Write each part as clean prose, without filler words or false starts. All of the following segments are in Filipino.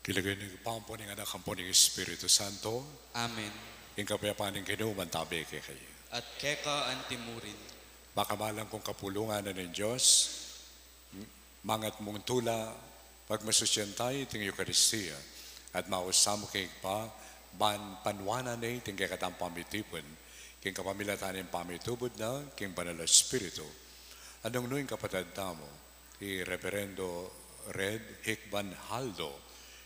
Kilagay ng pampo ng anak ang po ng Espiritu Santo, Amen. yung kapayapaan ng Ginoo tabi kay kayo. At keka antimurin. Makamalang kong kapulungan na ng Diyos, mangat mong tula, pagmasusyan tayo ting Eucharistia, at mausam kay pa, panwanan na ting katang pamitipon, king kapamilatan ng pamitubod na, king banal na Espiritu. Anong nuing kapatid tamo, Reverendo Red Hickman Haldo,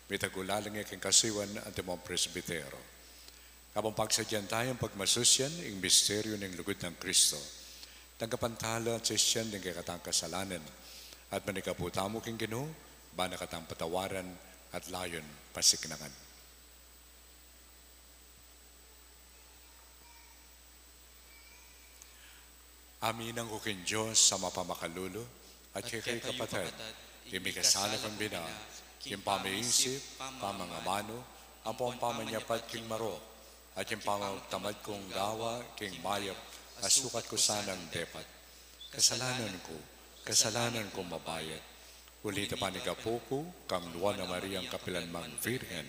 may tagulalang king kasiwan at timong presbitero. Kapag pagsadyan tayong pagmasusyan, ang misteryo ng lugod ng Kristo. Tagapantala at sesyan ng kakatang kasalanan. At manikaputa mo king Ginoo, ba nakatang patawaran at layon pasiknangan. Amin ang kuking Diyos sa mapamakalulo at kay kapatid, imikasala kang bina, yung pamaisip, pamangamano, ang pamanyapat king maro, at yung pamagtamad kong gawa, king mayap, asukat ko sanang depat. Kasalanan ko mabayat. Ulita pa ni Kapuko, kang Luana Mariang Kapilanmang Virgen,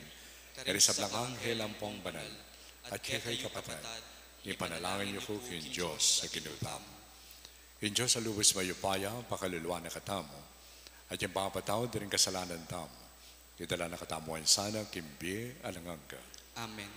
erisablang anghel ang pong banal, at kay kapatid, ipanalangin niyo ko king Diyos sa kinutam. King Diyos sa lubos mayupaya, pakaluluwa na katamo, at yung pangapataw din kasalanan tamo. Itala na katamuan sana, kimbi, alangangga. Amen.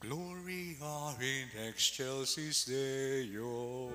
Gloria in excelsis Deo.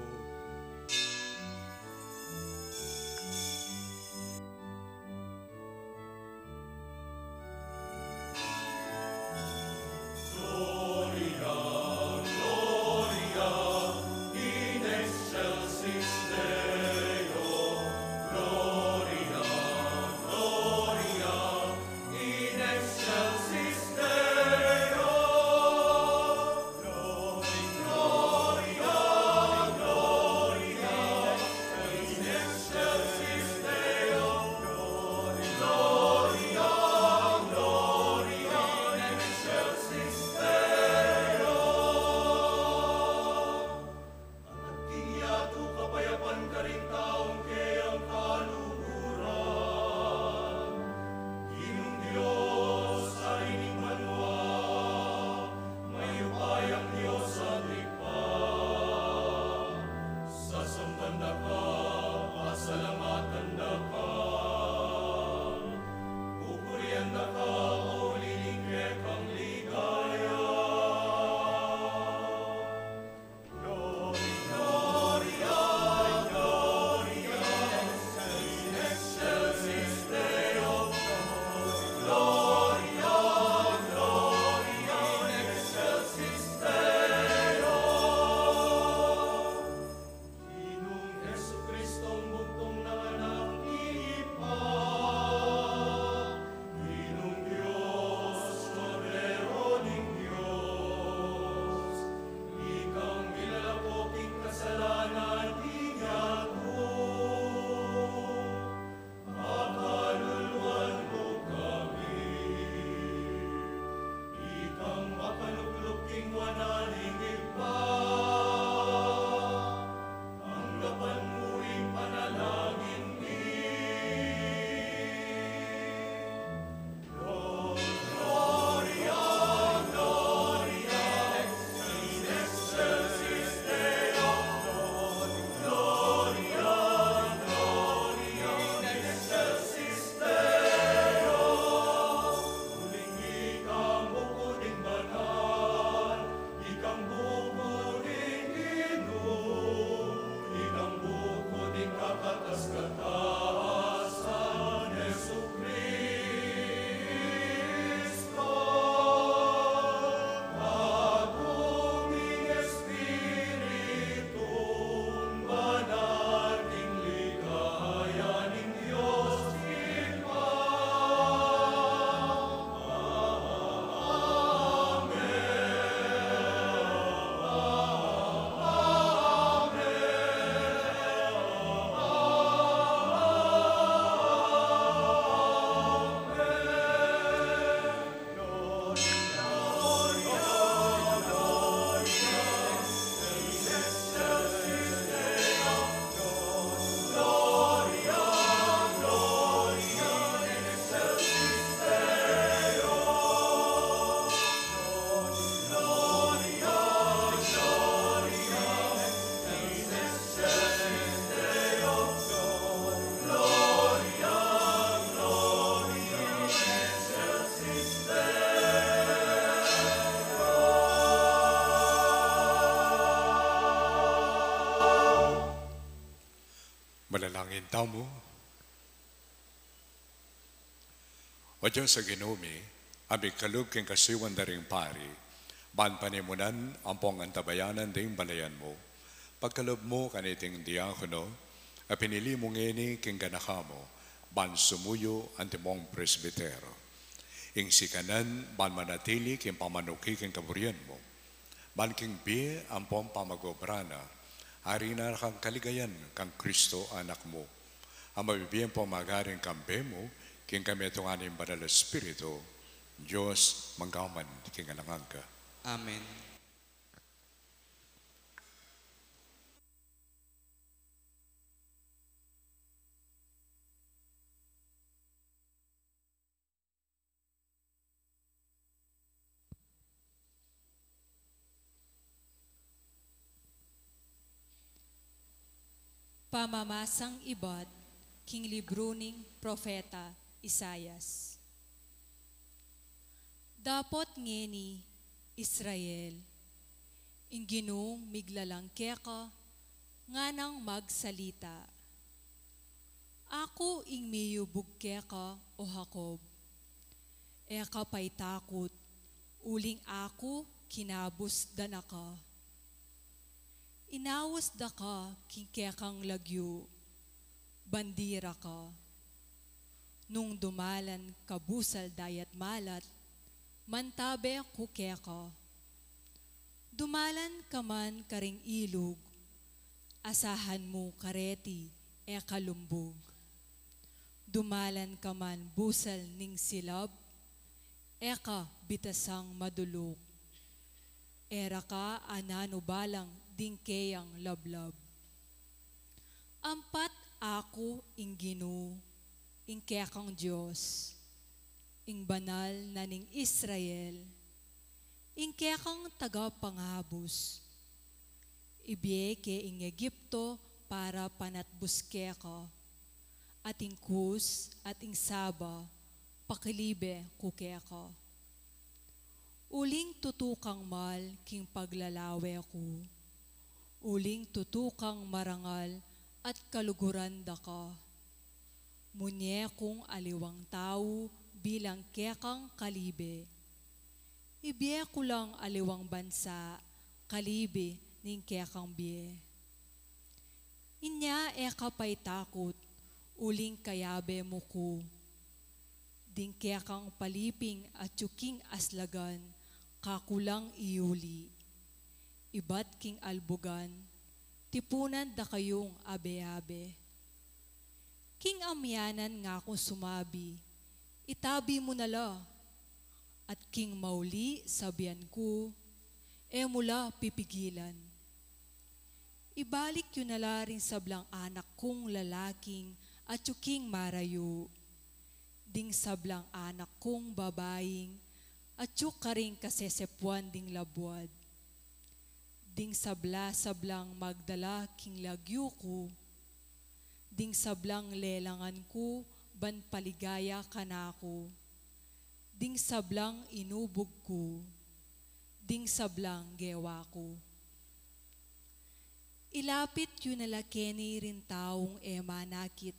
Malalangin tamo. O Diyos sa ginumi, amig kalug king kasiwan daring pari, ban panimunan ang pong antabayanan ding balayan mo. Pagkalob mo kaniting diakono, a pinili mo ngeni king ganakamo, ban sumuyo ang timong presbitero. Ing sikanan, ban manatili king pamanuki king kaburian mo. Ban king bi ang pong pamagobrana, harina kang kaligayan kang Kristo anak mo. Ang mabibiyang pong magaring kambe mo, king kami itong aning banal na Espiritu, Diyos manggaman king alangan ka. Amen. Pamamasang ibat, king libro ning Propeta Isayas. Dapot ngeni Israel, inginong miglalang keka, nga nang magsalita. Ako ing miyubog keka o Jacob, eka pa'y takot, uling ako kinabos danaka. Inawas da ka king kekang lagyo, bandira ka. Nung dumalan kabusal dayat malat, mantabe ku keka. Dumalan ka man karing ilog, asahan mo kareti e kalumbog. Dumalan ka man busal ning silab, eka bitasang madulok. Era ka anano balang dingkeyang lablab. Ampat ako ing Gino, ing kekang Diyos, ing banal na ning Israel, ing kekang tagapanghabos. Ibiyeke ing Egipto para panatbus keka, at ing Kus at ing Saba, pakilibe ku keka. Uling tutukang mal king paglalawe ko, uling tutukang marangal at kaluguran da ka. Munye kong aliwang tao bilang kekang kalibe. Ibiye ko lang aliwang bansa, kalibe ning kekang biye. Inya eka pa'y takot, uling kayabe mo ko. Ding kekang paliping at yuking aslagan, kakulang iuli. Ibat king albugan, tipunan da kayong abe-abe. King amyanan nga ko sumabi, itabi mo nala. At king mauli sabihan ko, mula pipigilan. Ibalik yun nala rin sablang anak kong lalaking at yuking marayo. Ding sablang anak kong babaeng at yuk karing kasesepuan ding labuad. Ding sabla-sablang magdala king lagyo ko, ding sablang lelangan ko, ban paligaya kanako, ding sablang inubog ko, ding sablang gewa ko. Ilapit yun nalakeni rin taong manakit,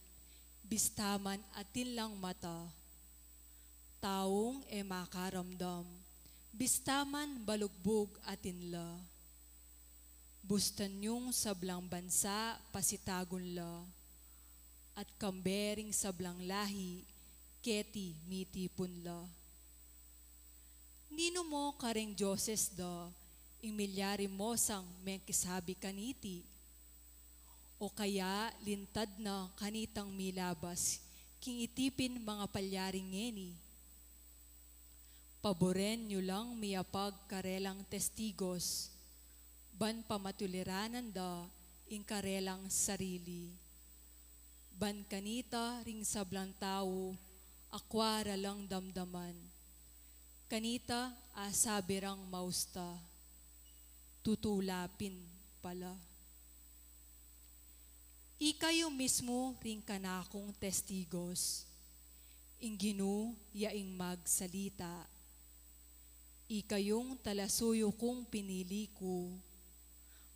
bistaman atin lang mata, taong makaramdam, bistaman balugbog atin la. Bustan yung sablang bansa, pasitagon la, at kambering sablang lahi, keti mitipon la. Nino mo karing Diyoses da, imilyari mo sang mengkisabi kaniti, o kaya lintad na kanitang milabas, king itipin mga palyaring ngeni. Paboren nyo lang miyapag karelang testigos, ban pamatuliranan da ing karelang sarili. Ban kanita ring sablang tao, akwara lang damdaman. Kanita asabirang mausta, tutulapin pala. Ikayo mismo ring kanakong testigos, ing Gino yaing magsalita. Ikayong talasuyo kong pinili ko,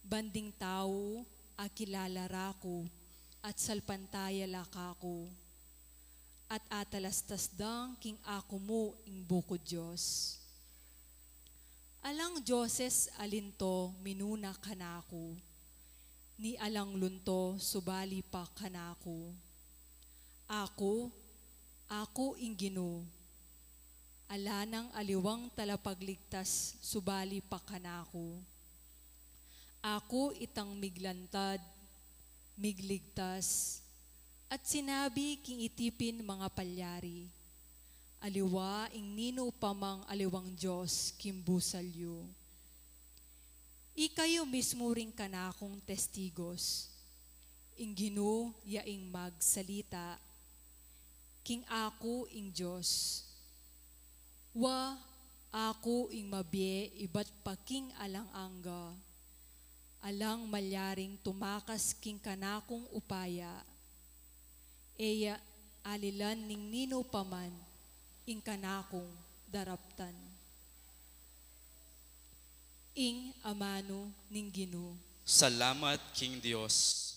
banding tao akilalara ko, at salpantaya lakako, at atalastasdang king ako mo ing buko Diyos. Alang Diyoses alinto minuna kanako, ni alang lunto subali pa kanako. Ako ing Ginoo, ala ng aliwang talapagligtas subali pa kanako. Ako itang miglantad, migligtas, at sinabi king itipin mga palyari, aliwa ing nino pamang aliwang Diyos kimbusalyo. Ikayo mismo ring kanakong testigos, ing Ginoo yaing magsalita, king ako ing Diyos. Wa ako ing mabye iba't paking alang angga, alang malyaring tumakas king kanakong upaya, eya alilan ning nino paman ing kanakong daraptan. Ing amano ning Ginoo. Salamat King Dios.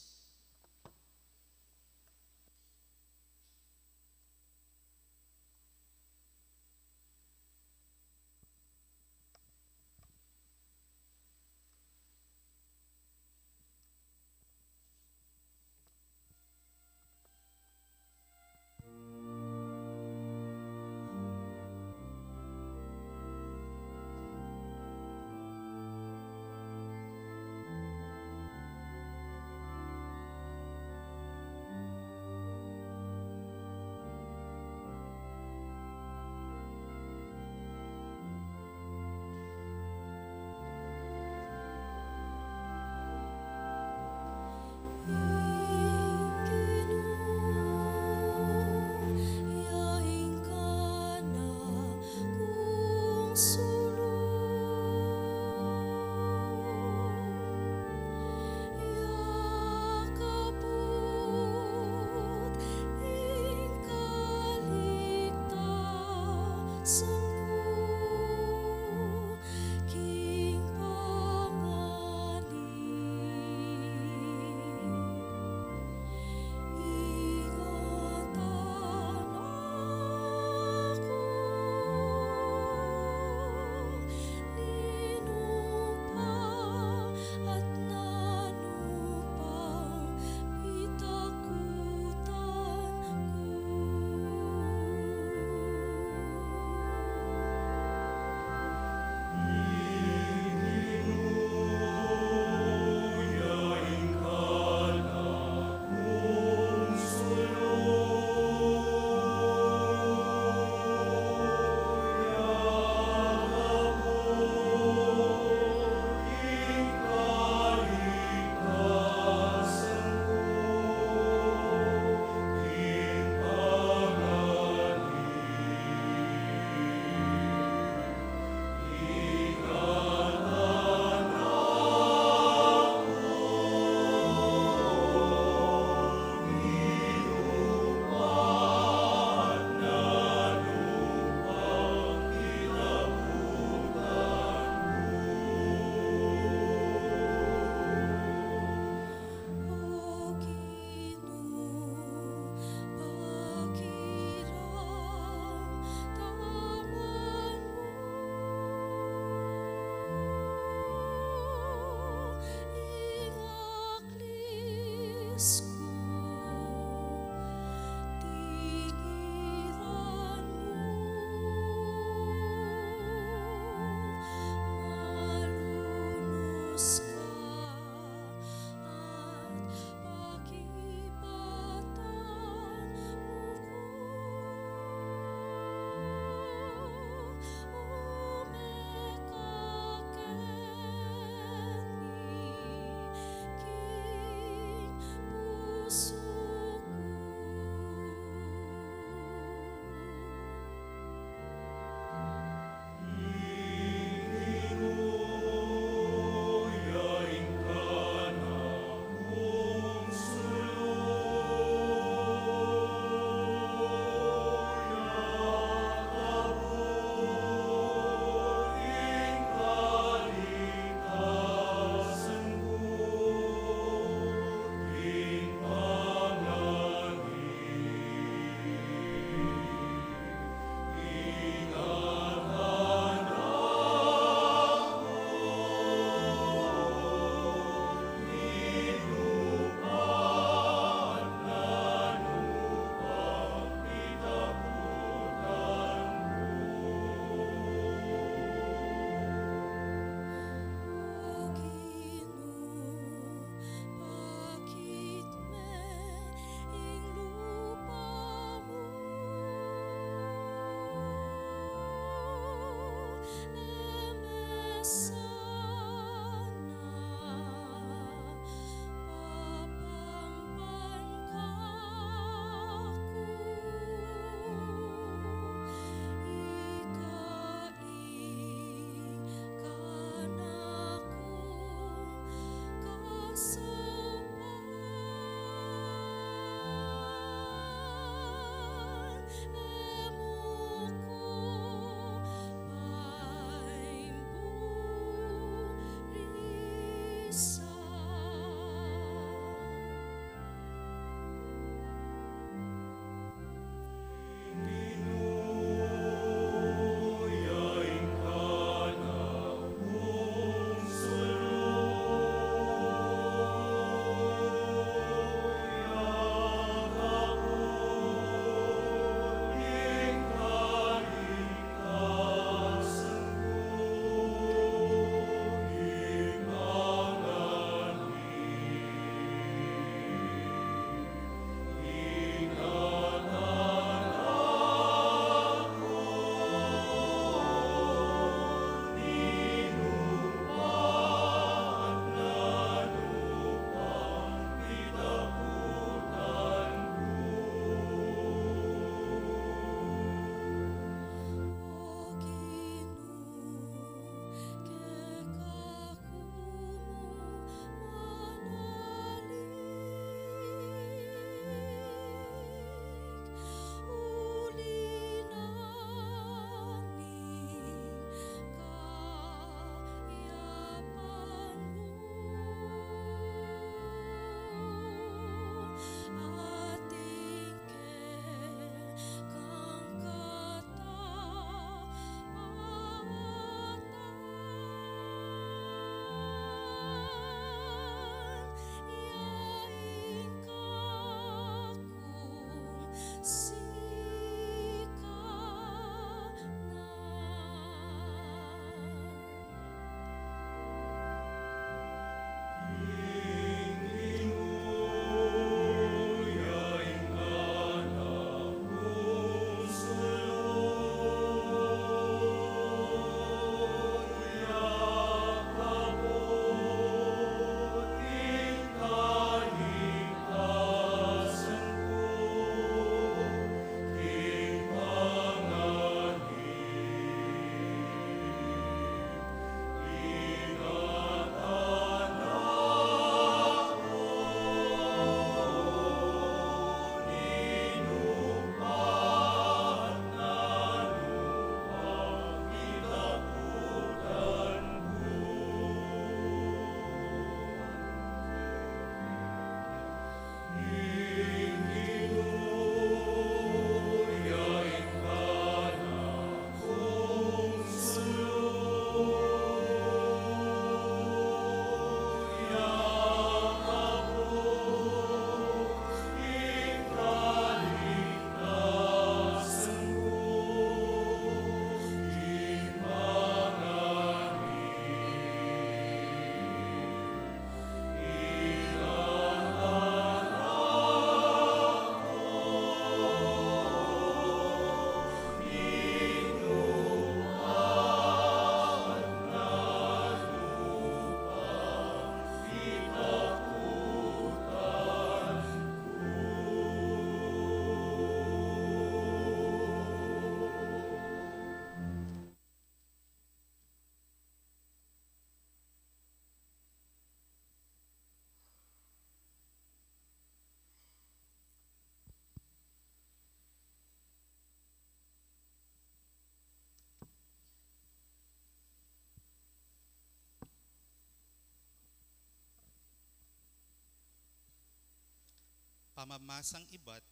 Pamamasang iba't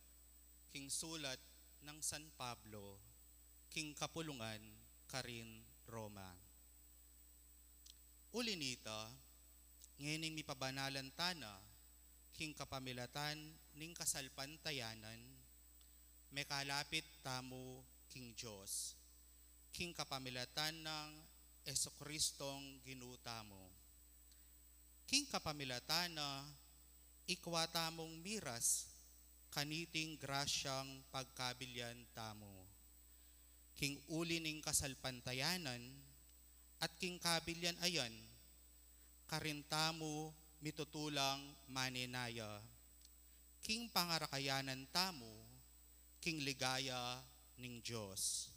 king sulat ng San Pablo, king kapulungan, Karin, Roma. Uli nita, ngayon mi pabanalan tana, king kapamilatan ning kasalpantayanan, may kalapit tamo king Diyos, king kapamilatan ng Esokristong ginutamo. King kapamilatan na ikwatamong miras, kaniting grasyang pagkabilyan tamo. King uli ning kasalpantayanan, at king kabilyan ayan, karintamo mitutulang maninaya. King pangarakayanan tamo, king ligaya ning Diyos.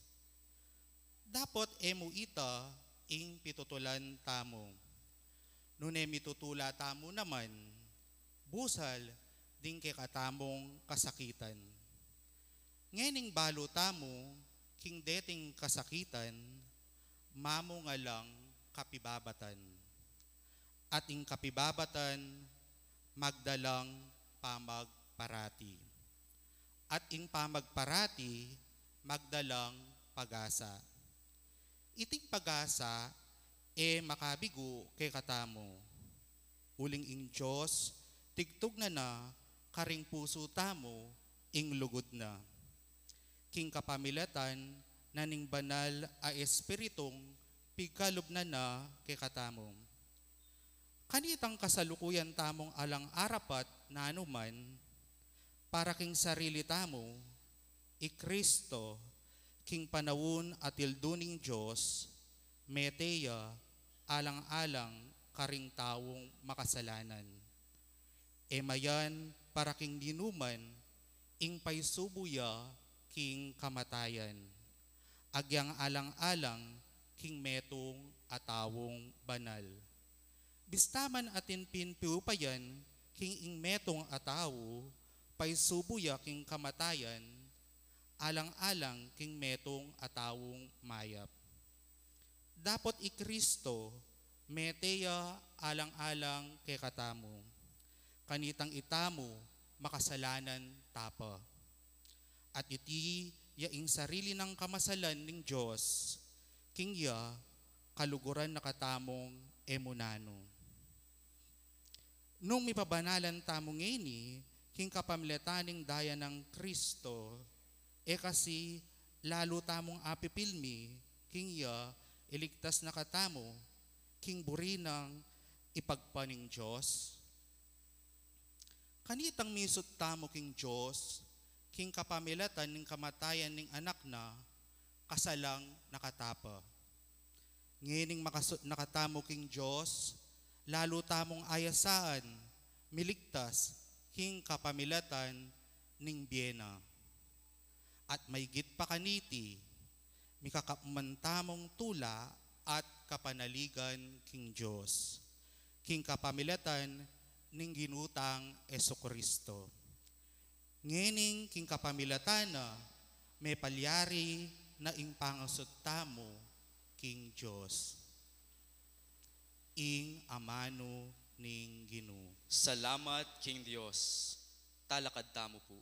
Dapot emo ita, ing pitutulan tamo. Nune mitutula tamo naman, busal ding kikatamong kasakitan. Ngening baluta mo, king deting kasakitan, mamo nga lang kapibabatan. At ing kapibabatan, magdalang pamagparati. At ing pamagparati, magdalang pag-asa. Iting pag-asa, makabigo kay katamo. Uling ing Diyos, tigtog na karing puso tamo, ing lugod na. King kapamilatan, naning banal a espiritong, pigkalob na kay katamo. Kanitang kasalukuyan tamong alang arapat na anuman, para king sarili tamo, Kristo, king panawon at ilduning Diyos, meteya, alang-alang karing tawong makasalanan. Mayan para king dinuman, ing paisubuya king kamatayan. Agyang alang-alang king metong atawong banal. Bistaman atin pinpiupayan, king ing metong atawo, paisubuya king kamatayan, alang-alang king metong atawong mayap. Dapot Kristo, meteya alang-alang kay katamo. Kanitang itamo, makasalanan tapa. At iti yaing sarili ng kamasalan ng Diyos, king ya kaluguran na katamong emunano. Nung mipabanalan tamong ngini, king kapamilataning daya ng Kristo, kasi lalo tamong apipilmi, king ya iligtas na katamo, king burinang ipagpaning Diyos. Kanitang misut tamo king Diyos, king kapamilatan ng kamatayan ng anak na, kasalang nakatapa. Ngining makasut nakatamo king Diyos, lalo tamong ayasaan, miligtas, king kapamilatan ning biyena. At maygit pa kaniti, mikakamantamong tula at kapanaligan king Diyos. King kapamilatan ning ginutang Esukristo. Ngening king kapamilatan na may palyari na ing pangasot tamo king Diyos. Ing amano ning Ginoo. Salamat king Diyos. Talakad tamo po.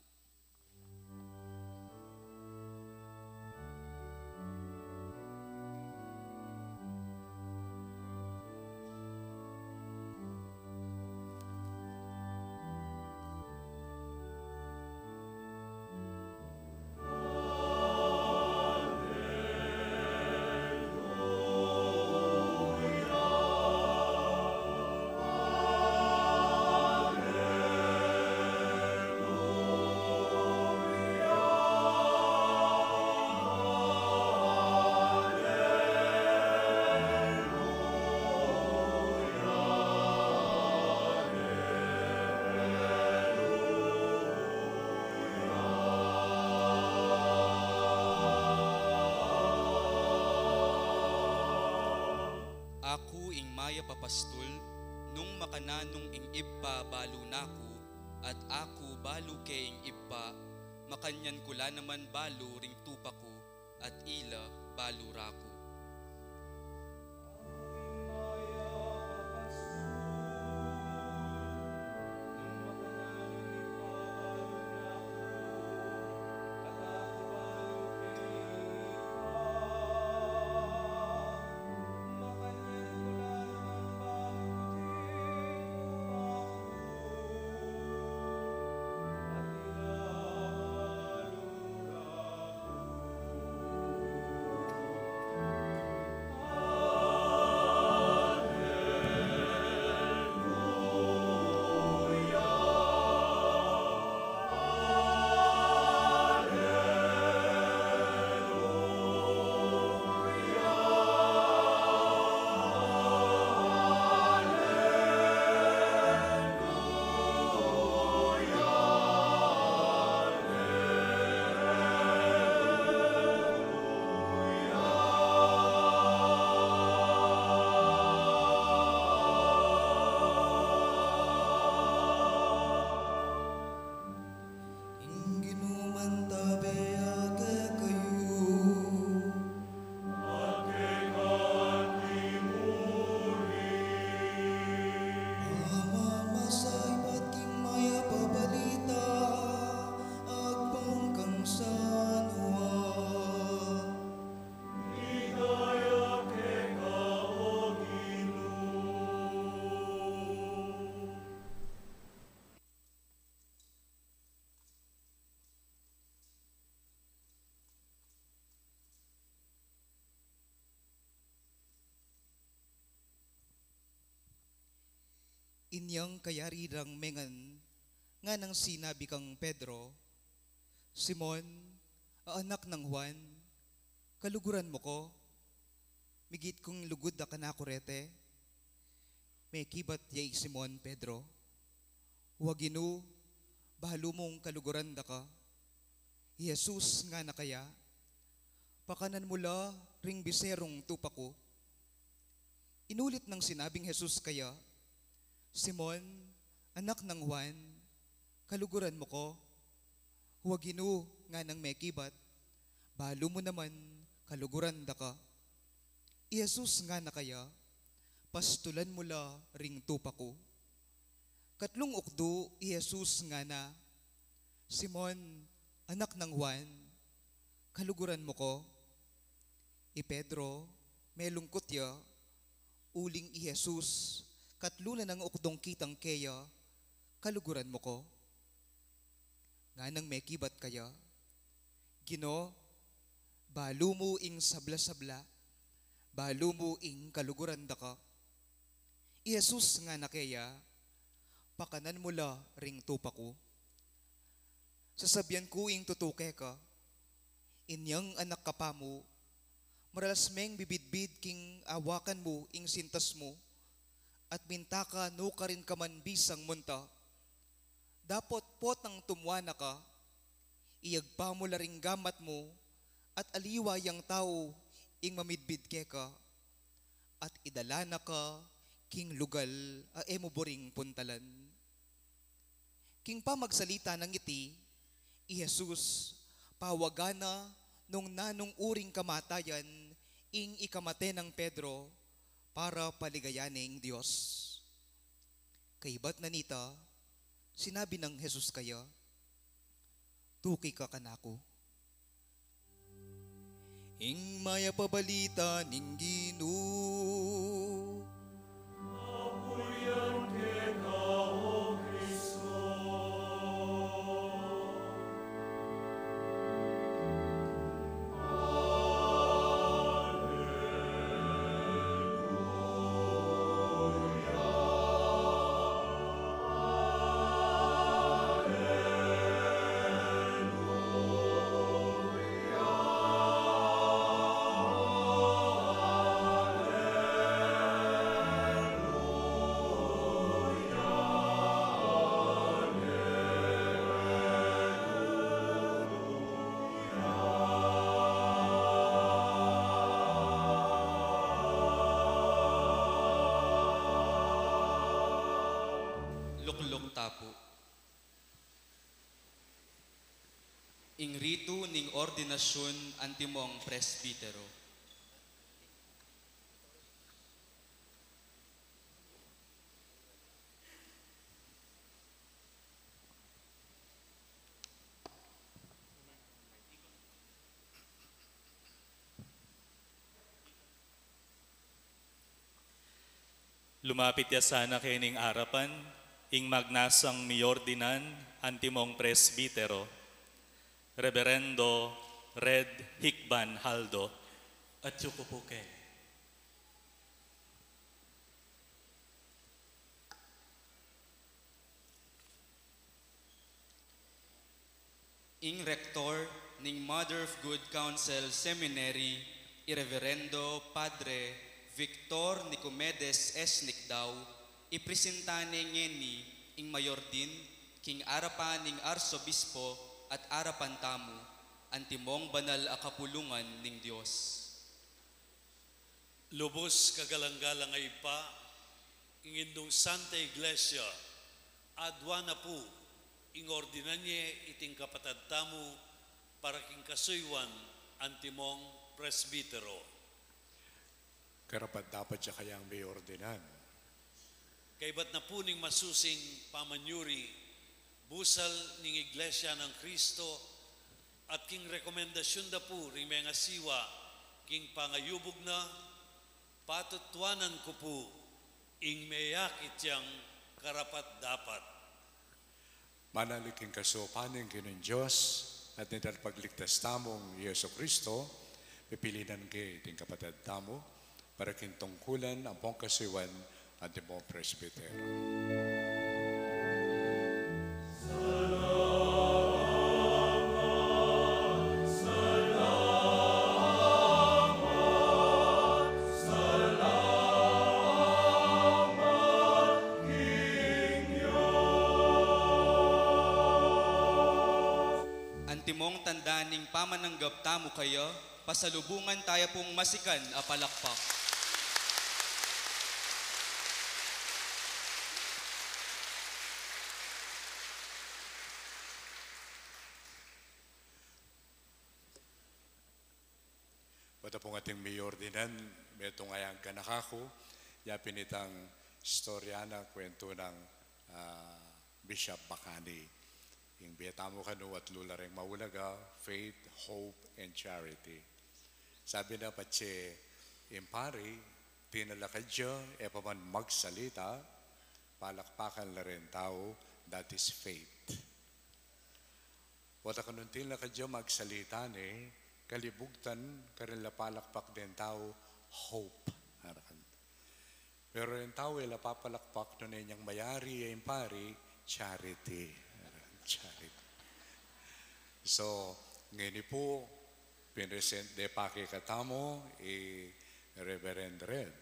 Ako ing maya papastol, nung makananong ing ibba balo nako, at ako balo kay ing ibba, makanyan kula naman balo ring tupa ko, at ila balo rako. Inyang kayarirang mengan nga nang sinabi kang Pedro, Simon, anak ng Juan, kaluguran mo ko, migit kong lugod da kanakurete, may kibat yay Simon Pedro, waginu, bahalo mong kaluguran da ka, Jesus nga na kaya, pakanan mula ring biserong tupa ko. Inulit ng sinabing Jesus kaya, Simon, anak ng Juan, kaluguran mo ko, waginu nga nang may kibat, balo mo naman kaluguran da ka. Jesus nga na kaya, pastulan mula ring tupa ko. Katlong ukdo, Jesus nga na, Simon, anak ng Juan, kaluguran mo ko. Pedro, may lungkot ya, uling Jesus, katlunan ng ukdong kitang kaya, kaluguran mo ko. Nga nang may kibat kaya, Gino, balo mo ing sabla-sabla, balo mo ing kaluguran da ka. Jesus nga na kaya, pakanan mula ring tupa ko. Sasabyan ko ing tutuke ka, inyang anak ka pa mo, maralas meng bibidbid king awakan mo ing sintas mo, at bintaka no ka rin kaman bisang munta. Dapot potang tumwana ka, iyagpa mo laring gamat mo, at aliwa yang tao ing mamidbid ke ka, at idala na ka king lugal a emo boring puntalan. King pa magsalita ng iti, Jesus, pawagana nung nanong uring kamatayan ing ikamate ng Pedro para paligayaning Diyos. Kaibat na nita, sinabi ng Jesus kaya, tuki ka kanako. Ing maya pabalita ning Ginoo, Luklok tapo. Ing rito ning ordinasyon antimong presbitero. Lumapit ya sana kining arapan, ing magnasang miordinan antimong presbitero, Reverendo Red Hikban Haldo. At yukupuke. Ing rektor ning Mother of Good Counsel Seminary, Irreverendo Padre Victor Nicomedes S. Nikdaw, ipresentane ngeni ing mayor din, king arapan ning arsobispo at arapan tamu, antimong banal a kapulungan ning Dios. Lubos kagalang-galang ay pa, ingindong Santa Iglesia, adwa na po, ing ordinanye iting kapatad tamu, para king kasuywan, antimong presbitero. Karapat dapat siya kayang may ordinan. Kaibat na po ning masusing pamanyuri, busal ning Iglesia ng Kristo, at king rekomendasyon da po ring mga siwa, king pangayubog na, patutwanan ko po, ing mayakit yang karapat dapat. Manaliking kasupaning kining Diyos at nidal pagligtas tamong Yeso Kristo, pipilinan kay iting kapatid tamo, para kintungkulan ang pong kasiwan Antimong Presbytero. Antimong tandaning pamananggap tamo kayo, pasalubungan tayo pong masikan a palakpak. Pata pong ating mayor dinan, metong ayang kanakako, yapin itang storyana, kwento ng Bishop Bacani. Yung betamo kanu at lula ring maulaga, faith, hope, and charity. Sabi na patse, impari, tinalakadya, e paman magsalita, palakpakan la rin tao, that is faith. Wata kanun tinalakadya magsalita ni, kalibugtan, karila palakpak din tao, hope. Pero yung tao, ila papalakpak nun yung mayari, yung pari, charity. Charity. So, ngayon po, pinresent de pakikatamo, Reverend Red,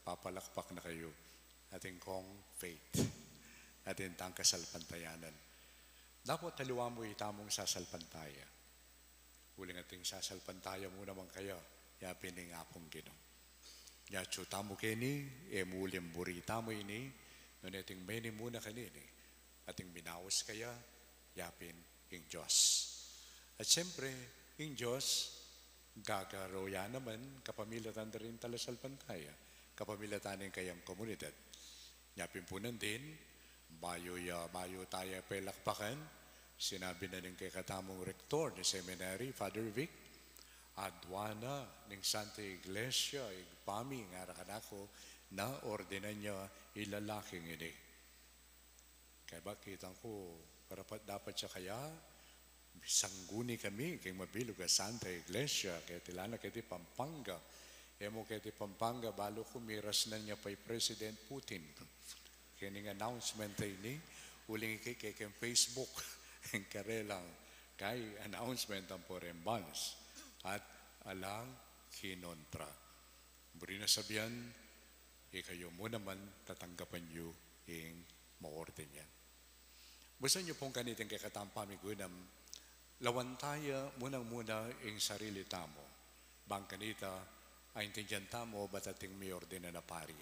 papalakpak na kayo. Ating kong faith. Ating tang kasalpantayanan. Dapat taliwa mo itamong sasalpantaya. Uling ating sasalpantaya mo naman kayo, yapin ng apong ginong. Yacho tamo kini, mulim burita mo ini, nun ating meni muna kanini, ating minawas kaya, yapin ng Diyos. At siyempre, ng Diyos, gagaroya naman, kapamilatan na rin talasalpantaya, kapamilatan ng kayang komunidad. Yapin po din, bayo tayo pelakpakan, sinabi na ng kay katamong rektor ni seminary, Father Vic, adwana ng Santa Iglesia, igpami nga rakanako, na ordinan niya ilalaking ini. Kaya ba kitang ko, dapat siya kaya, sangguni kami, kay mabilog ang Santa Iglesia, kaya tilana kaya ti Pampanga. Emo kaya ti Pampanga, balo kumiras na niya pa'y President Putin. Kaya ning announcement ay ni, uling kay Facebook, ang karelang, kay announcement ang porembans. At alang kinontra. Buri na sabihan, kayo mo naman tatanggapan nyo yung maorden yan. Basta nyo pong kaniting kakatampamigunam, lawan tayo munang-muna yung sarili tamo. Bang kanita, ay intindihan tamo, ba't ating may orden na pari.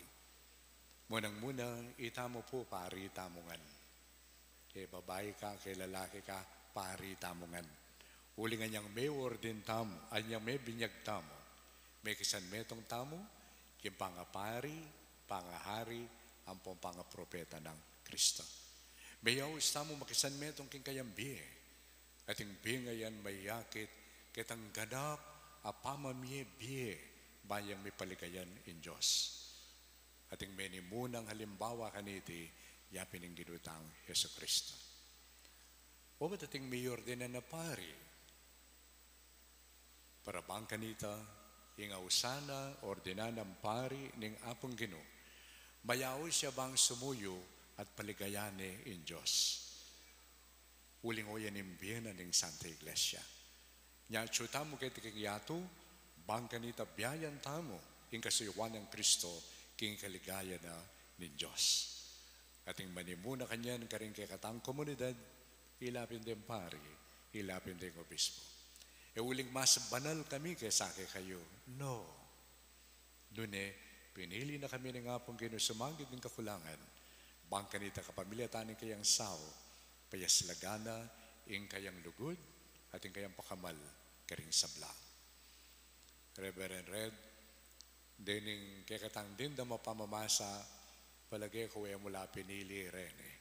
Munang-muna, itamo po pari tamungan. Kaya babae ka, kaya lalaki ka, pari tamungan. Uling anyang may orden tamo, anyang may binyag tamo, may kisan metong tamo, yung pangapari, pangahari, ang pong pangapropeta ng Kristo. May yaws tamo makisan metong king kayang biye, at yung biye ngayon may yakit, kitang ganap, apamamye biye, bayang may paligayan in Diyos. At yung menimunang halimbawa kaniti, yapin ang ginutang Yesu Kristo. O ba't ating may orden na pari? Para bang kanita, ingausana, ordinanang pari, ning apong Gino, mayaw siya bang sumuyo at paligayane in Diyos. Uling o yan imbiyena ning Santa Iglesia. Nya tamo kay tikigyato, bang kanita biyayan tamo, ing kasuyuan ng Kristo, king kaligaya na nin Diyos. Ating manimuna kanyan, karing kay katang komunidad, ilapin din pari, ilapin din obispo. Uling mas banal kami kaysa kayo. No. Dune, pinili na kami ng apong ginusumagid ng kakulangan. Bang kanita kapamilya taning kayang sao, payas lagana, ing kayang lugod, at ing kayang pakamal, karing sabla. Reverend Red, dining kekatang din na mapamamasa, palagay ko ay mula pinili rin eh.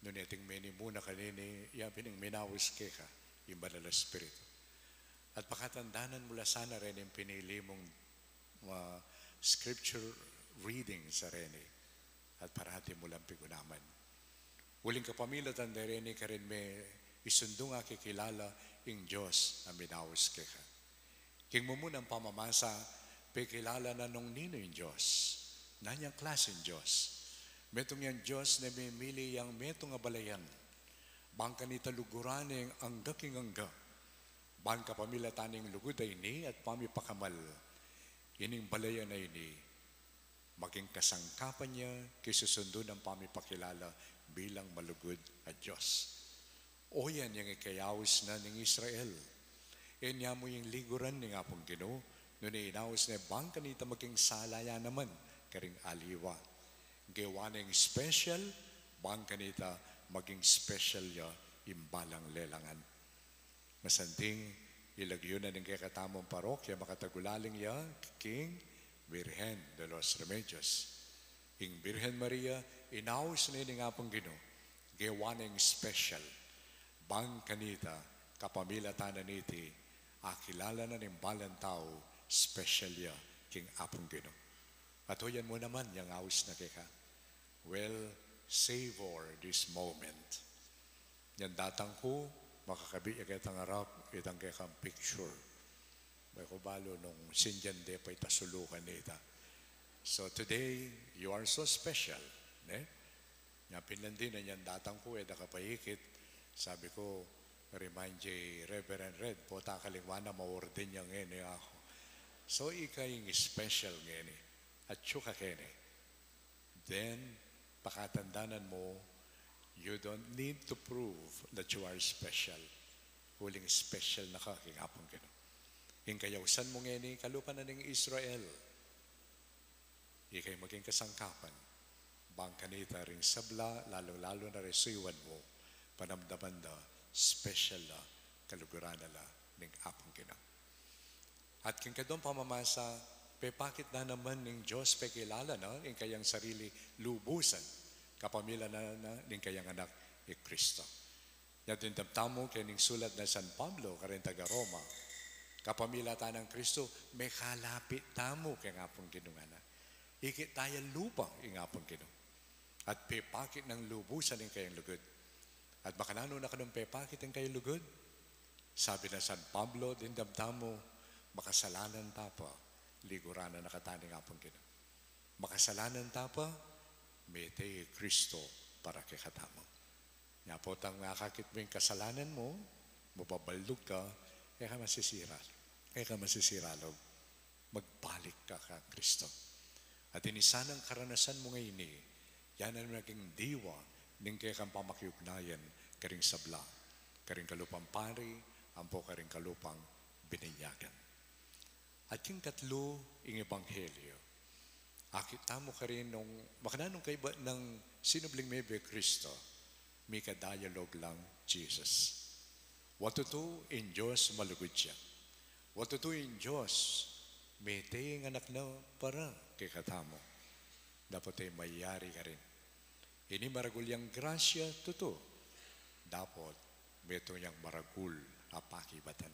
Dune, ating meni muna kanini, yapin ang minawis keka, yung banal na spirito. At pakatandanan mula sana rin yung pinili mong scripture reading sa Rene. At parati mo lang pigunaman. Uling kapamilatan na rin ka rin may isundo nga kikilala yung Diyos na minawas ka. King mo munang pamamasa, pikilala na nung nino yung Diyos. Nanyang klase yung Diyos. Metong yang Diyos na mimili yang metong nga balayan. Bangka ni taluguran ng angga king angga. Bangka pamila taning lugod ay ni at pamipakamal. Ining balayan ay ni maging kasangkapan niya kisusundo ng pamipakilala bilang malugod at Diyos. O yan yung ikayawas na ng Israel. Yan niya mo yung liguran ng apong Ginoo, nung inawas na bangka nita maging salaya naman karing aliwa. Gawa ng special, bangka nita maging special ya imbalang lelangan. Masanting ilagyo na ng kakatamong parokya makatagulaling ya King Virgen de los Remedios. Ing Virgen Maria, inawas na yung apong Ginoo, gawa ng special. Bang kanita, kapamilatanan niti, akilala na ng balang tao, special ya, king apong Ginoo. At huyan mo naman, yung awis na kika. Well, savor this moment. Yan datang ko, makakabi itang harap, itang kikang picture. May kubalo nung sinjan de pa itasulukan nita. So today, you are so special. Nga pinlandin na yan datang ko, nakapahikit. Sabi ko, remind Reverend Red, po takalingwana, ma-order niya ngayon ako. So, ikay special ngayon at syuka kene. Then, pakatandanan mo, you don't need to prove that you are special. Huling special na ka, kingapong gano'n. Yung kayawsan mo ngayon, kalupan na ng Israel. Ikay maging kasangkapan. Bangkanita ring sabla, lalo-lalo na resuiwan mo, panamdaman na special na kaluguran na ng apong Ginoo. At kung kadong pamamasa, pepakit na naman ng Diyos pekilala na ng kayang sarili lubusan, kapamila na ng kayang anak ni Kristo. Yatin damtamo kay ning sulat na San Pablo, karin taga Roma, kapamila ta ng Kristo, may kalapit tamo kay apong Ginoo na. Ikit tayo lupang ng apong Ginoo. At pepakit ng lubusan ng kayang lugod. At baka nano na kanong pepakit ang kayo lugod. Sabi na San Pablo, din damdamo, makasalanan tapa, liguranan na kataning apong Ginoo. Makasalanan tapa, mete Kristo para kay katamo. Nga po tang nakakit mo yung kasalanan mo, mababaldog ka, ka masisira. Ka masisiralog. Magbalik ka ka Kristo. At inisan ang karanasan mo ngayon yan ang naging diwa ning kaya kang pamakiugnayan karing sabla, karing kalupang pari, ampo karing kalupang bininyagan. At yung katlo, yung ebanghelyo, akita mo ka rin nung, makananong kaiba ng sinubling mebe Kristo, may ka-dialogue lang Jesus. What to do in Diyos malugod siya. What to do in Diyos, may tayong anak na para kay katamo. Dapat ay mayari ka rin. Ini maragul yang grasya tuto. Dapat beto yang maragul apakibatan.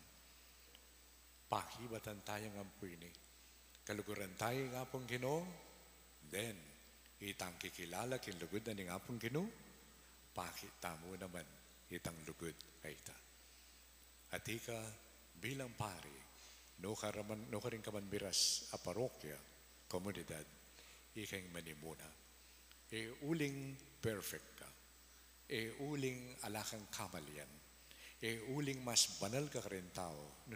Pakibatan tayo ng ampoy ni. Kaluguran tayo ng apong Ginoo. Then, itang kikilala kinlugod na ng apong Ginoo. Pakita mo naman itang lugod ay ita. At ika bilang pari, no ka rin ka man miras a parokya, komunidad, ikang manimuna. Uling perfect ka. Uling alakang kamalian. Uling mas banal ka rin tao.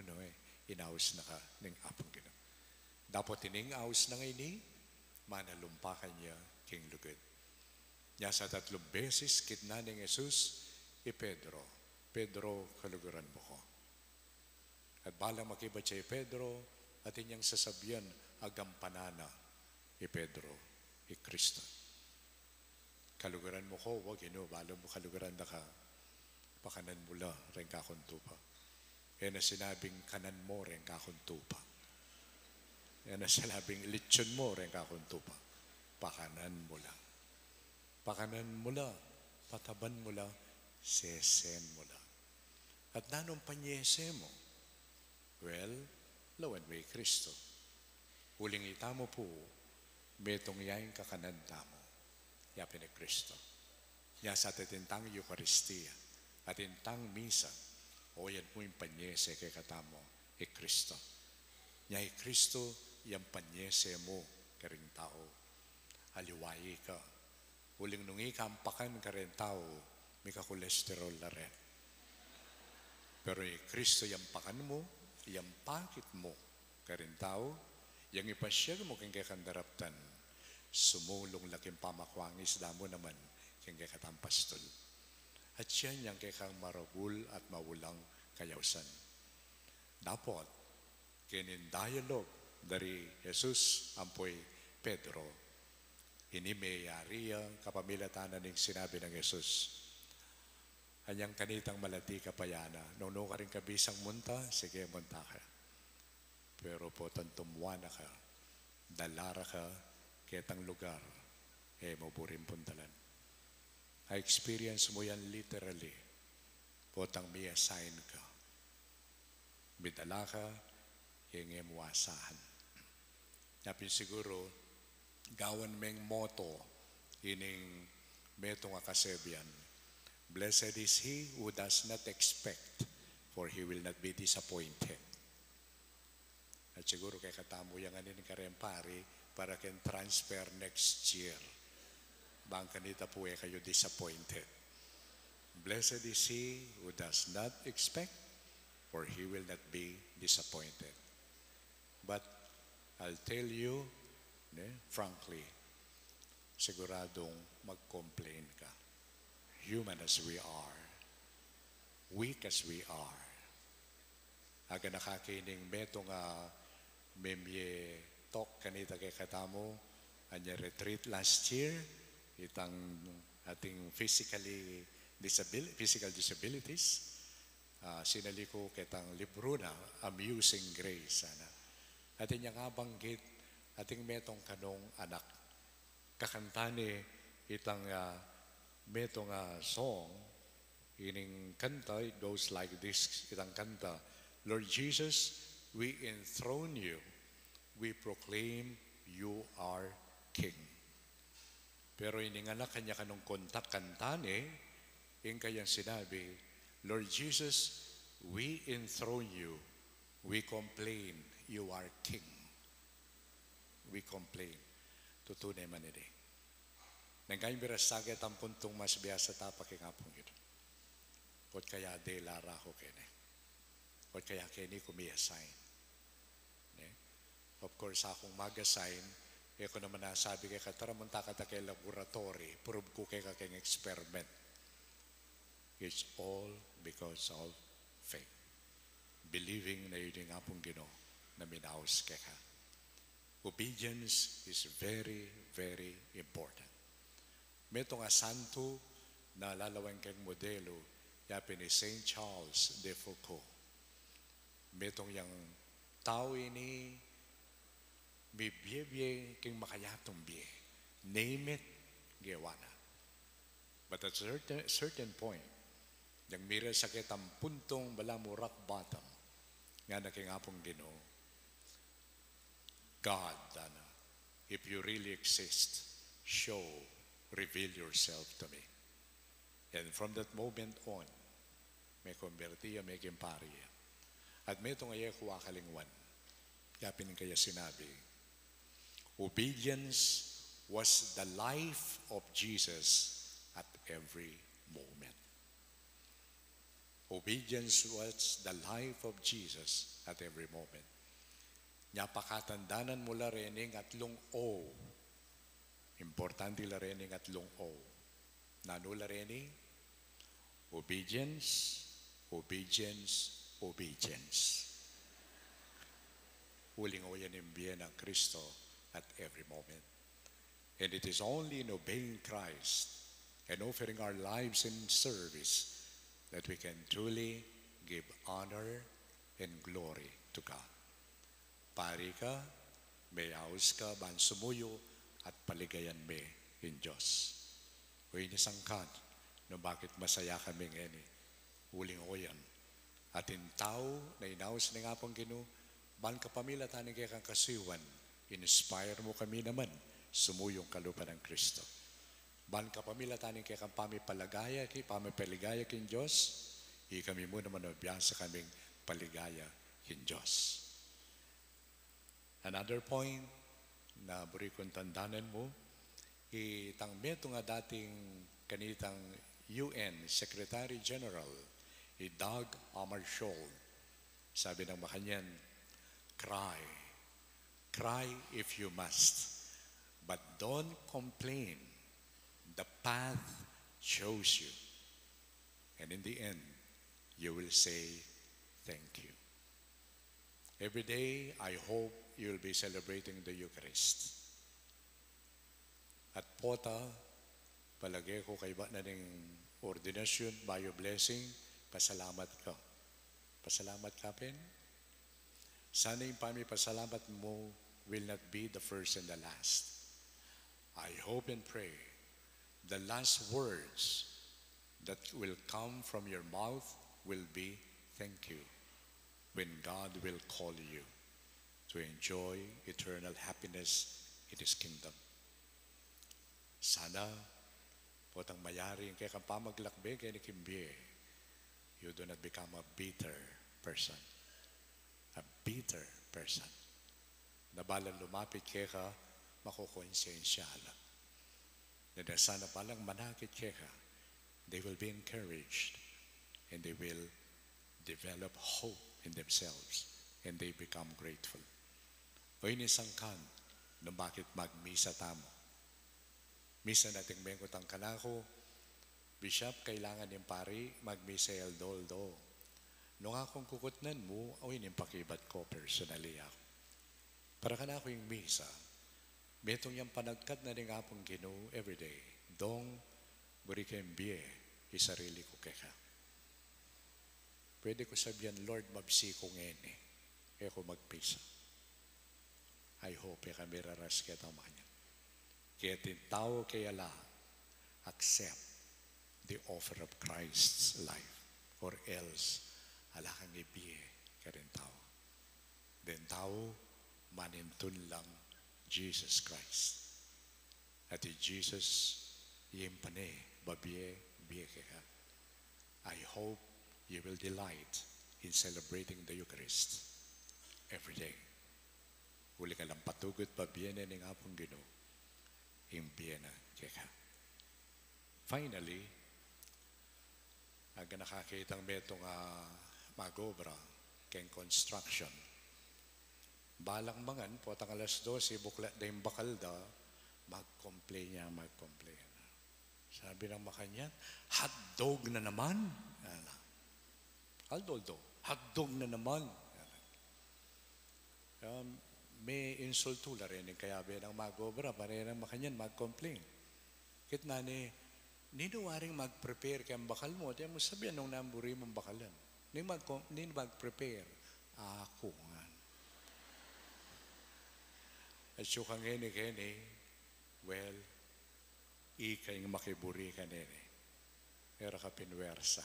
Inaus na ka ng apong Ginoo. Dapat ining aus na ngayon manalumpakan niya king lugod. Nya sa 3 beses kitna ng Jesus, Pedro, kaluguran mo ko. At balang makiba siya Pedro, at inyang sasabihan agampanana, Pedro, Kristo. Kaluguran mo ko, wag balang mo kaluguran na ka, pakanan mula, rin kakuntupa. Kaya na sinabing kanan mo, rin kakuntupa. Kaya na sinabing litsyon mo, rin kakuntupa. Pakanan mula. Pakanan mula, pataban mula, sesen mula. At nanong panyese mo? Well, lawan may Kristo. Uling itamo po, metong yaing kakanan tamo. Yapin ni Kristo. Nya sa titintang Eucharistia at intang misa, o yan po yung panyese kay katamo, Kristo. Nya Kristo, yung panyese mo, karing tao. Aliwayi ka. Uling nungi kampakan ka rin tao, may ka-cholesterol na rin. Pero Kristo yung pakan mo, yung pakit mo ka rin tao, yung ipasyag mo kang kakandaraptan, sumulong laking pamakwangis damo naman kang katampastol. At yan yung kang maragul at mawulang kayawsan. Dapat, kinin dialogue dari Jesus ampoy Pedro, hinimeyari ang kapamilatanan ng sinabi ng Jesus. Anyang kanitang malati kapayana, no ka rin kabisang munta, sige munta ka. Pero po tantumuana ka, dalara ka, ketang lugar, maburin puntalan. I-experience mo yan literally, potang may assign ka. Bidala ka, yung mo asahan. Napin siguro, gawan meng moto, ining metong akasebian. Blessed is he who does not expect, for he will not be disappointed. At siguro kay katamo yung anin karempari para can transfer next year. Bang kanita po kayo disappointed. Blessed is he who does not expect, for he will not be disappointed. But I'll tell you, frankly, siguradong mag-complain ka. Human as we are, weak as we are, aga nakakining metong memye talk kanita kay katamo, anya retreat last year, itang ating physical disabilities, sinali ko kitang libro na Amusing Grace. Ating yung banggit, ating metong kanong anak, kakantani itang metong song, ining kanta, it goes like this, itang kanta, Lord Jesus, we enthrone you, we proclaim you are King. Pero ininganak kanya kanong kontak kantane, yung kayang sinabi, Lord Jesus, we enthrone you, we complain, you are King. We complain. Tutunay man ito. Nang kayong birasagay ang puntong mas biasa tapak yung apong ito. Kot kaya de lara ko kene. Kot kaya kene kumiassign. Of course, akong mag-assign, ko naman nasabi kay kataramunta ka kay laboratory, prove ko kay kaking experiment. It's all because of faith. Believing na yun yung apong Ginoo na minaos kay ka. Obedience is very, very important. Meto nga santo na lalawang kang modelo yapi ni St. Charles de Foucault. Metong yang tao ini may biye king makayatong biye. Name it, gewana. But at a certain point, yung mira sakit ang puntong bala mo rock bottom, nga na king apong Ginoo, God, if you really exist, reveal yourself to me. And from that moment on, may konvertiya, may kimpariya. At may itong ayaw kuwa kalingwan. Yapin kaya sinabi, obedience was the life of Jesus at every moment. Obedience was the life of Jesus at every moment. Napakatandanan mo la rening atlong O. Importante la rening atlong O. Nano la rening? Obedience, obedience, obedience. Huling o yan imbiyan ng Kristo at every moment. And it is only in obeying Christ and offering our lives in service that we can truly give honor and glory to God. Pari ka, may aus ka, ban sumuyo, at paligayan me in Diyos. O inisangkad, no bakit masaya kami ngeni, uling o yan. At in tao, na inaus na nga pong Ginoo, ban kapamilya taning kaya kang kasiwan, inspire mo kami naman, sumuyong kalupa ng Kristo. Ban kapamilya taning kaya kang pamipaligaya kin Diyos, kami mo naman nabiyasa kaming paligaya kin Diyos. Another point na buri kong tandanan mo, itang meto nga dating kanitang UN Secretary General, Doug Hammarskjöld. Sabi ng Makanyan, cry, cry if you must, but don't complain. The path chose you. And in the end, you will say, thank you. Every day, I hope you'll be celebrating the Eucharist. At pota, palagay ko kay ba na ning ordinasyon, by your blessing, pasalamat ka. Pasalamat ka, Pen. Sana yung pasalamat mo will not be the first and the last. I hope and pray the last words that will come from your mouth will be thank you when God will call you to enjoy eternal happiness in His kingdom. Sana potang mayaring kaya kang pamaglakbe kaya ni Kimbie, you do not become a bitter person. A bitter person. Nabalang lumapit kaya ka, makukonsensya lang. Na sana palang manakit kaya ka, they will be encouraged and they will develop hope in themselves and they become grateful. O inisangkan na bakit magmisa tamo. Misa nating mengkot ang kanako, Bishop, kailangan yung pari magmisa el doldo. Nung akong kukutnan mo, awin yung pakibat ko personally ako. Para kanako yung misa, metong yung panagkat na rin apong Ginoo everyday. Dong, buri kayong biye, isarili ko kaya. Pwede ko sabihan, Lord, mabsi ko ngayon eh. Kaya ko magpisa. I hope ya kami raras kaya tamanya. Kaya tintao kaya la, accept the offer of Christ's life. Or else, ala kang ibiye ka rin tao. Then tao, manintun lang Jesus Christ. At Jesus, yimpane, babiye, biye kaya. I hope you will delight in celebrating the Eucharist every day. Uli ka lang patugot, babiye na ng apong Ginoo. Imbiye na kaya. Finally, ang nakakitang metong magobra keng construction. Balang mangan, potang alas 12, buklat na yung bakal da, mag-complain niya, mag-complain. Sabi ng Makanyan, hotdog na naman. Aldoldo, hotdog na naman. May insultula rin kaya ng magobra, pareha ng Makanyan, mag-complain. Kitna ni, ninuwaring mag-prepare kaya ang bakal mo, di mo sabihan nung namburi mong bakalan. Nino mag-prepare. Ako nga. At siya kang hini, well, ikay ng makiburi ka nini. Pero kapinwersa.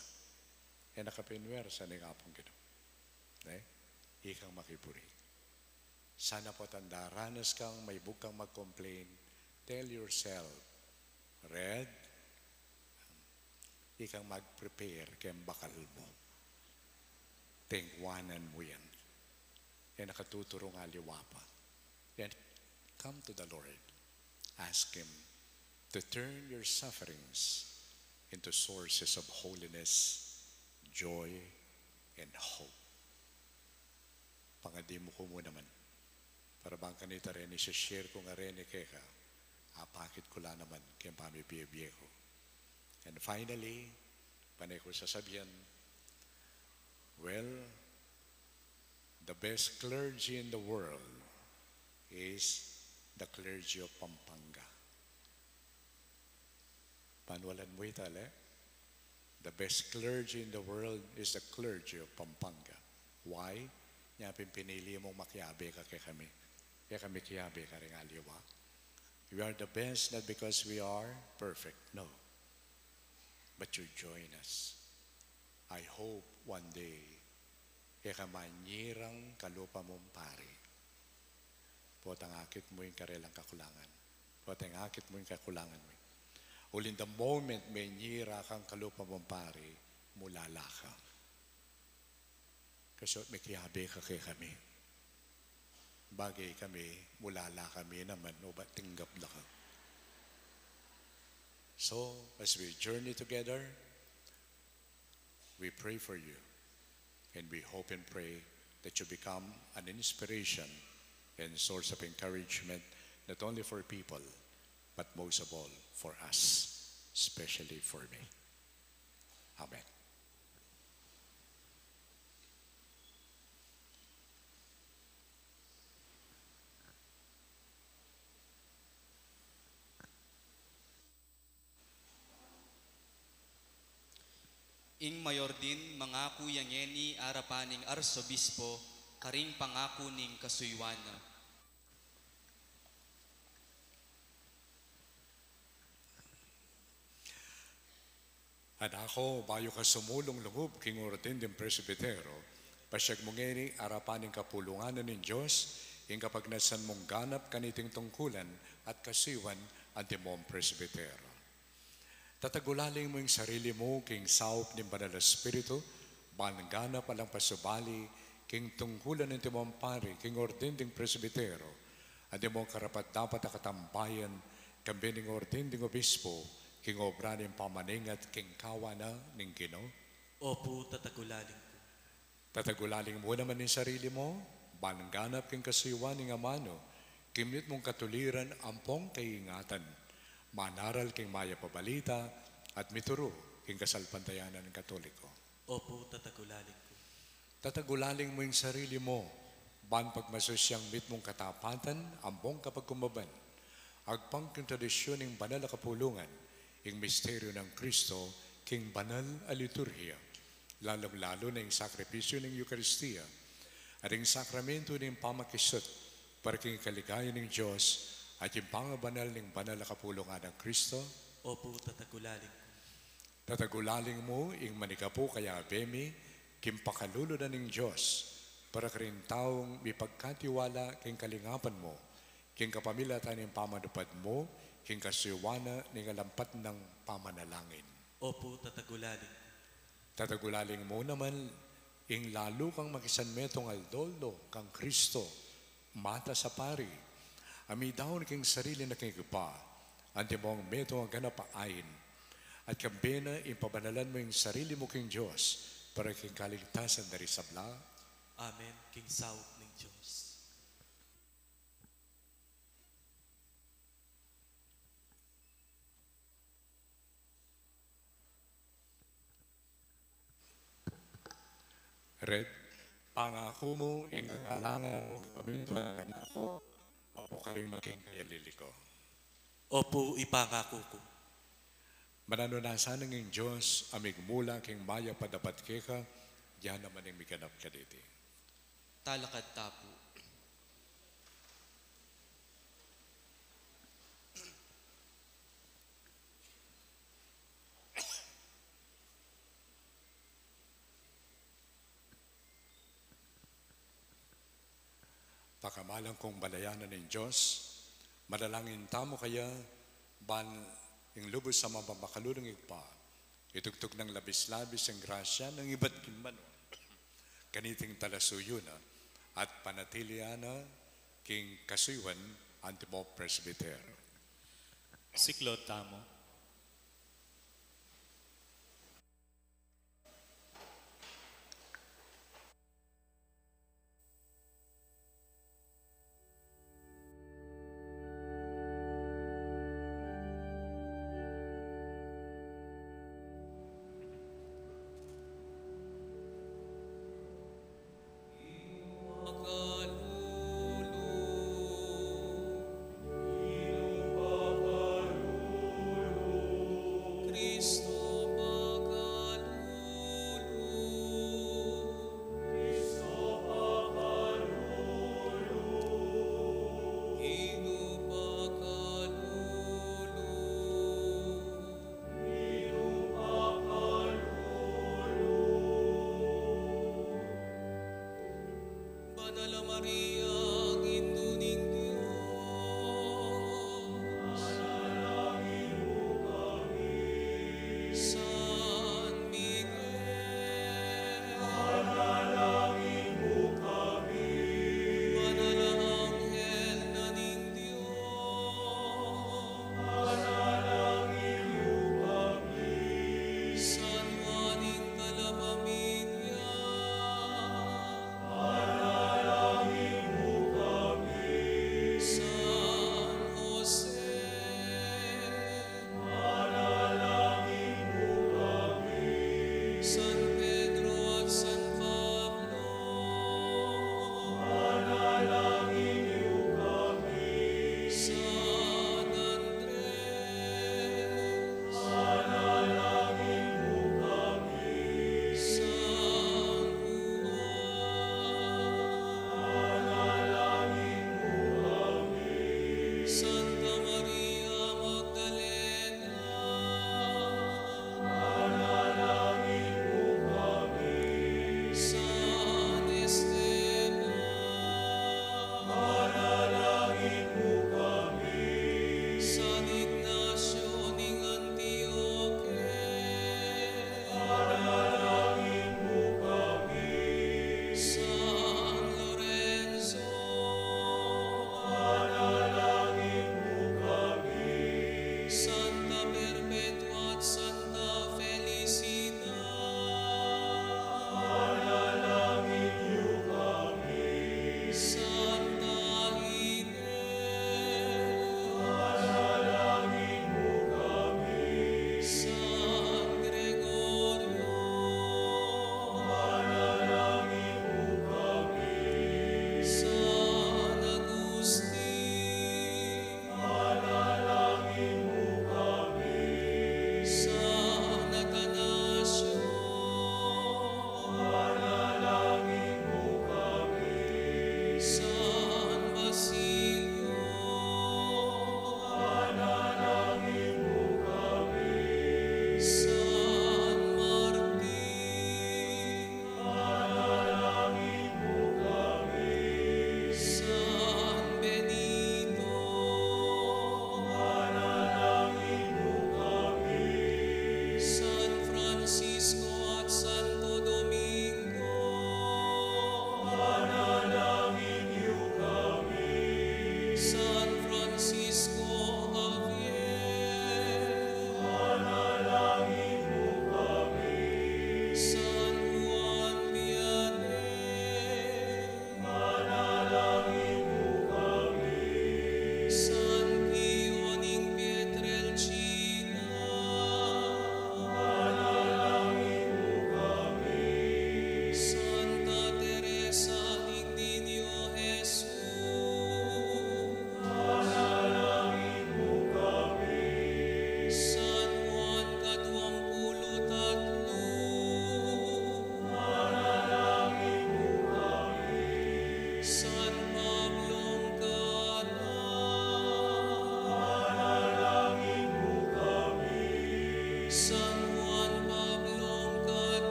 E nakapinwersa ni kapong gino. Ikang makiburi. Sana po tanda, ranas kang may bukang mag-complain, tell yourself, Red, ikang mag-prepare kayang bakal mo. Tingwanan mo yan. Yan nakatuturo nga liwapa. Then, come to the Lord. Ask Him to turn your sufferings into sources of holiness, joy, and hope. Pangadi mo ko mo naman. Para bang kanita rin, isa-share ko nga rin kaya apakit ko lang naman kaya pamibiye-biye ko. And finally, panay ko sasabihan, well, the best clergy in the world is the clergy of Pampanga. Panwalan mo itali? The best clergy in the world is the clergy of Pampanga. Why? Nyapin pinili mong makiabe ka kay kami. Kaya kami kiabe ka rin aliwa. We are the best not because we are perfect, no. But you join us. I hope one day, kaya kamanyirang kalupa mong pari. Potang akit mo yung karelang kakulangan. Potang akit mo yung kakulangan mo. Ul in the moment may nyira kang kalupa mong pari, mulala ka. Kasi may kiyabe ka kay kami. Bagay kami, mulala kami naman, o ba tinggap na ka. So, as we journey together, we pray for you, and we hope and pray that you become an inspiration and source of encouragement, not only for people, but most of all for us, especially for me. Amen. Ing mayor din mangako yangeni arapaning arsobispo, karing pangako ning kasuywana. At ako, bayo ka sumulong lungub, king orden din presbitero, pasyag mongeri arapaning kapulunganan ng Diyos, ing kapag nasan mong ganap kaniting tungkulan at kasiwan ante mong presbitero. Tatagulaling mo yung sarili mo, king saup ng Banal na Espiritu, banggana palang pasubali, king tungkulan ng timong pari, king orden ding presbitero, at mong karapat dapat akatambayan, kambi ng orden ding obispo, king obra ng pamaningat, king kawana ng Ginoo. Opo, tatagulaling ko. Tatagulaling mo naman ng sarili mo, banganap king kasiwa ng amano, kimit mong katuliran ampong kaingatan, manaral king maya pabalita, at mituro king kasalpantayanan ng Katoliko. Opo, tatagulaling ko. Tatagulaling mo yung sarili mo, ban pagmasosyang mit mong katapatan, ampong kapag kumaban, agpang king tradisyon ng banal na kapulungan, yung misteryo ng Kristo, king banal a liturhiya, lalong-lalo na yung sakripisyo ng Eucharistia, at yung sakramento ng pamakisot, para king kaligayan ng Diyos, at yung pangabanal ng banal na kapulungan ng Kristo. Opo, tatagulaling ko. Tatagulaling mo, ing manikapo kaya bemi, king pakalulunan ng Diyos, para karing taong mipagkatiwala king kalingapan mo, king kapamilatan ng pamanupad mo, king kasiwana ng alampat ng pamanalangin. Opo, tatagulaling ko. Tatagulaling mo naman, ing lalo kang makisanmetong aldoldo kang Kristo, mata sa pari, amidaon king sarili na kingpa, ante mong meto ang ganapaain, at kambena impabanalan mo yung sarili mo king Diyos, para king kaligtasan dari sabla. Amen, king saup ng Diyos. Red, pangako mo, ing kalangan mo, pabintuan na ako, opo kaming maging kayalili ko. Opo, ipangako ko. Mananunasan ng Diyos, amig mula king maya padapat keka, diyan naman ang miganap ka diti. Talakad tapo. Pakamalang kong balayanan ng Diyos, madalangin tamo kaya, ban yung lubos sa mababakalunong igpa, itugtog ng labis-labis ang grasya ng iba't kimbano, kaniting talasuyo na, at panatiliana, king kasuiwan, antimo presbiter. Siklot tamo.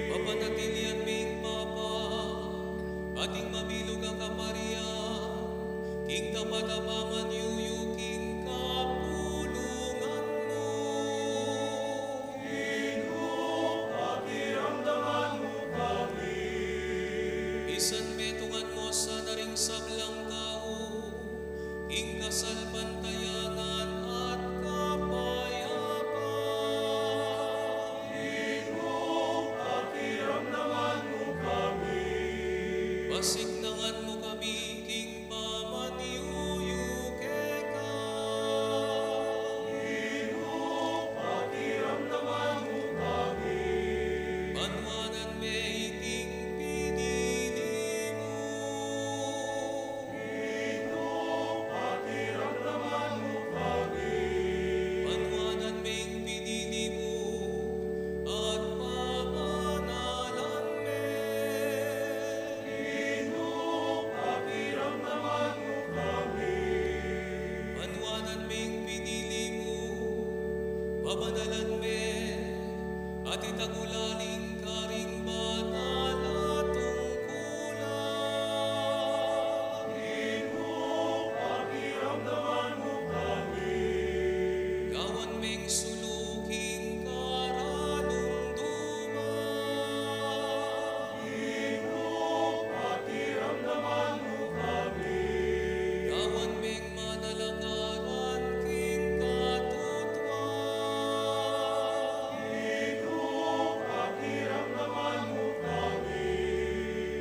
Papanatilian ming Papa, ating mabilog ang kapariya, king tapatapangan yuyu, king kapulungan mo. Isan metungan mo sa naring sablang tao, king kasalpantayangan at kapayapaan. Pasignagan mo kami, king pamaniyuyuke ka. Banwanan may king pinili mo. Banwanan may pinili mo at pamanalan me. Banwanan may pinili mo, pamanalan me, at itagulaling karing banal at tungkulan. Gawan meng suluking karalumduman. Gawan meng manalakaran king katutwan.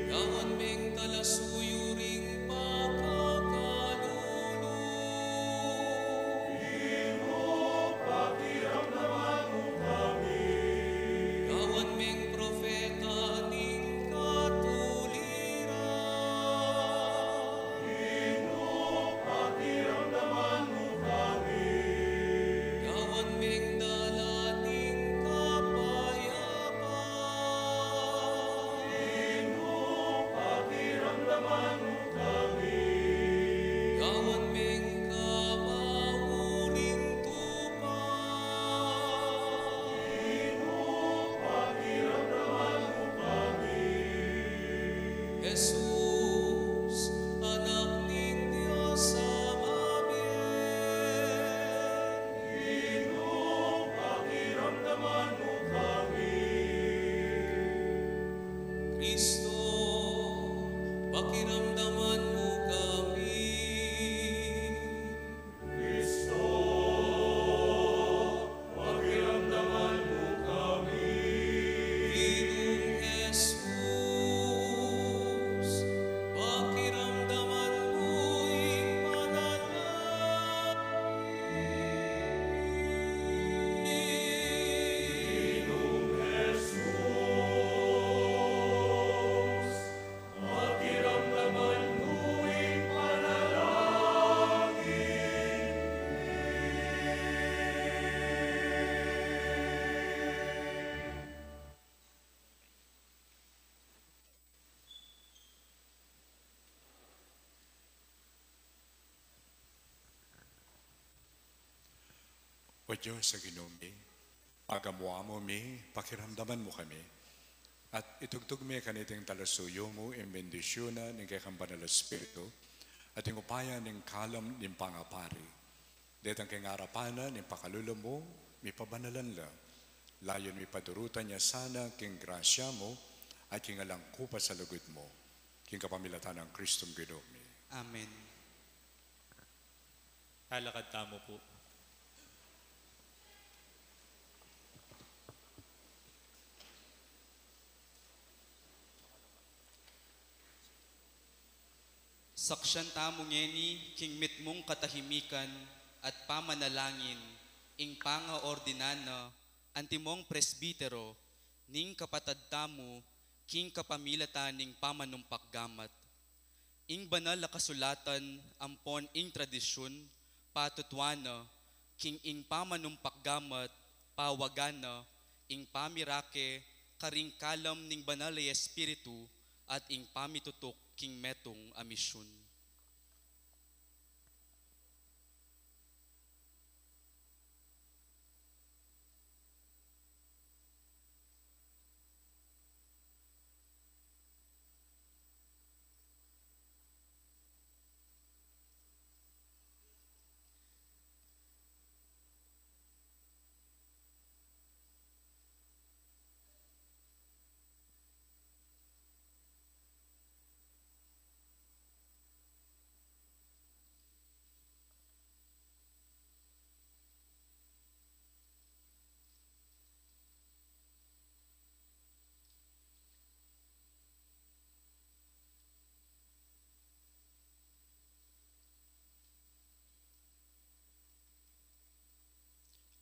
Gawan meng talasuyuring pakakalulu. Gawan meng propeta ning katuliran. Gawan meng dalaning kapayapaan. Gawan meng kamauling tupan. Jesus, anak ning Diyos amamen. Kristo, pakiramdaman mo kami. Ginoong Jesus, pakiramdaman mo'y panalangin. O Diyos sa Ginoo, pagamuha mo mi, pakiramdaman mo kami. At itugtog mi kaniting talasuyo mo, in bendisyonan ng kayang banal Espiritu, at yung upaya ng kalam ng pangapari. Detang kay ngarapana ng pakalulo mo, mi pabanalan la. Layon mi padurutan niya sana king grasya mo, at king alang kupa sa lugod mo, king kapamilatan ng Kristong Ginoo. Amen. Halakad tamo po. Saksyan tamo ngeni, king mitmong katahimikan at pamanalangin, ing panga-ordinana, antimong presbitero, ning kapatad tamo, king kapamilatan ning pamanumpakgamat. Ing banal na kasulatan, ampon ing tradisyon, patutwana, king ing pamanumpakgamat, pawagana, ing pamirake, karing kalam ning banal na espiritu, at ing pamitutok king metong amisyon.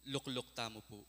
luklok tamo po.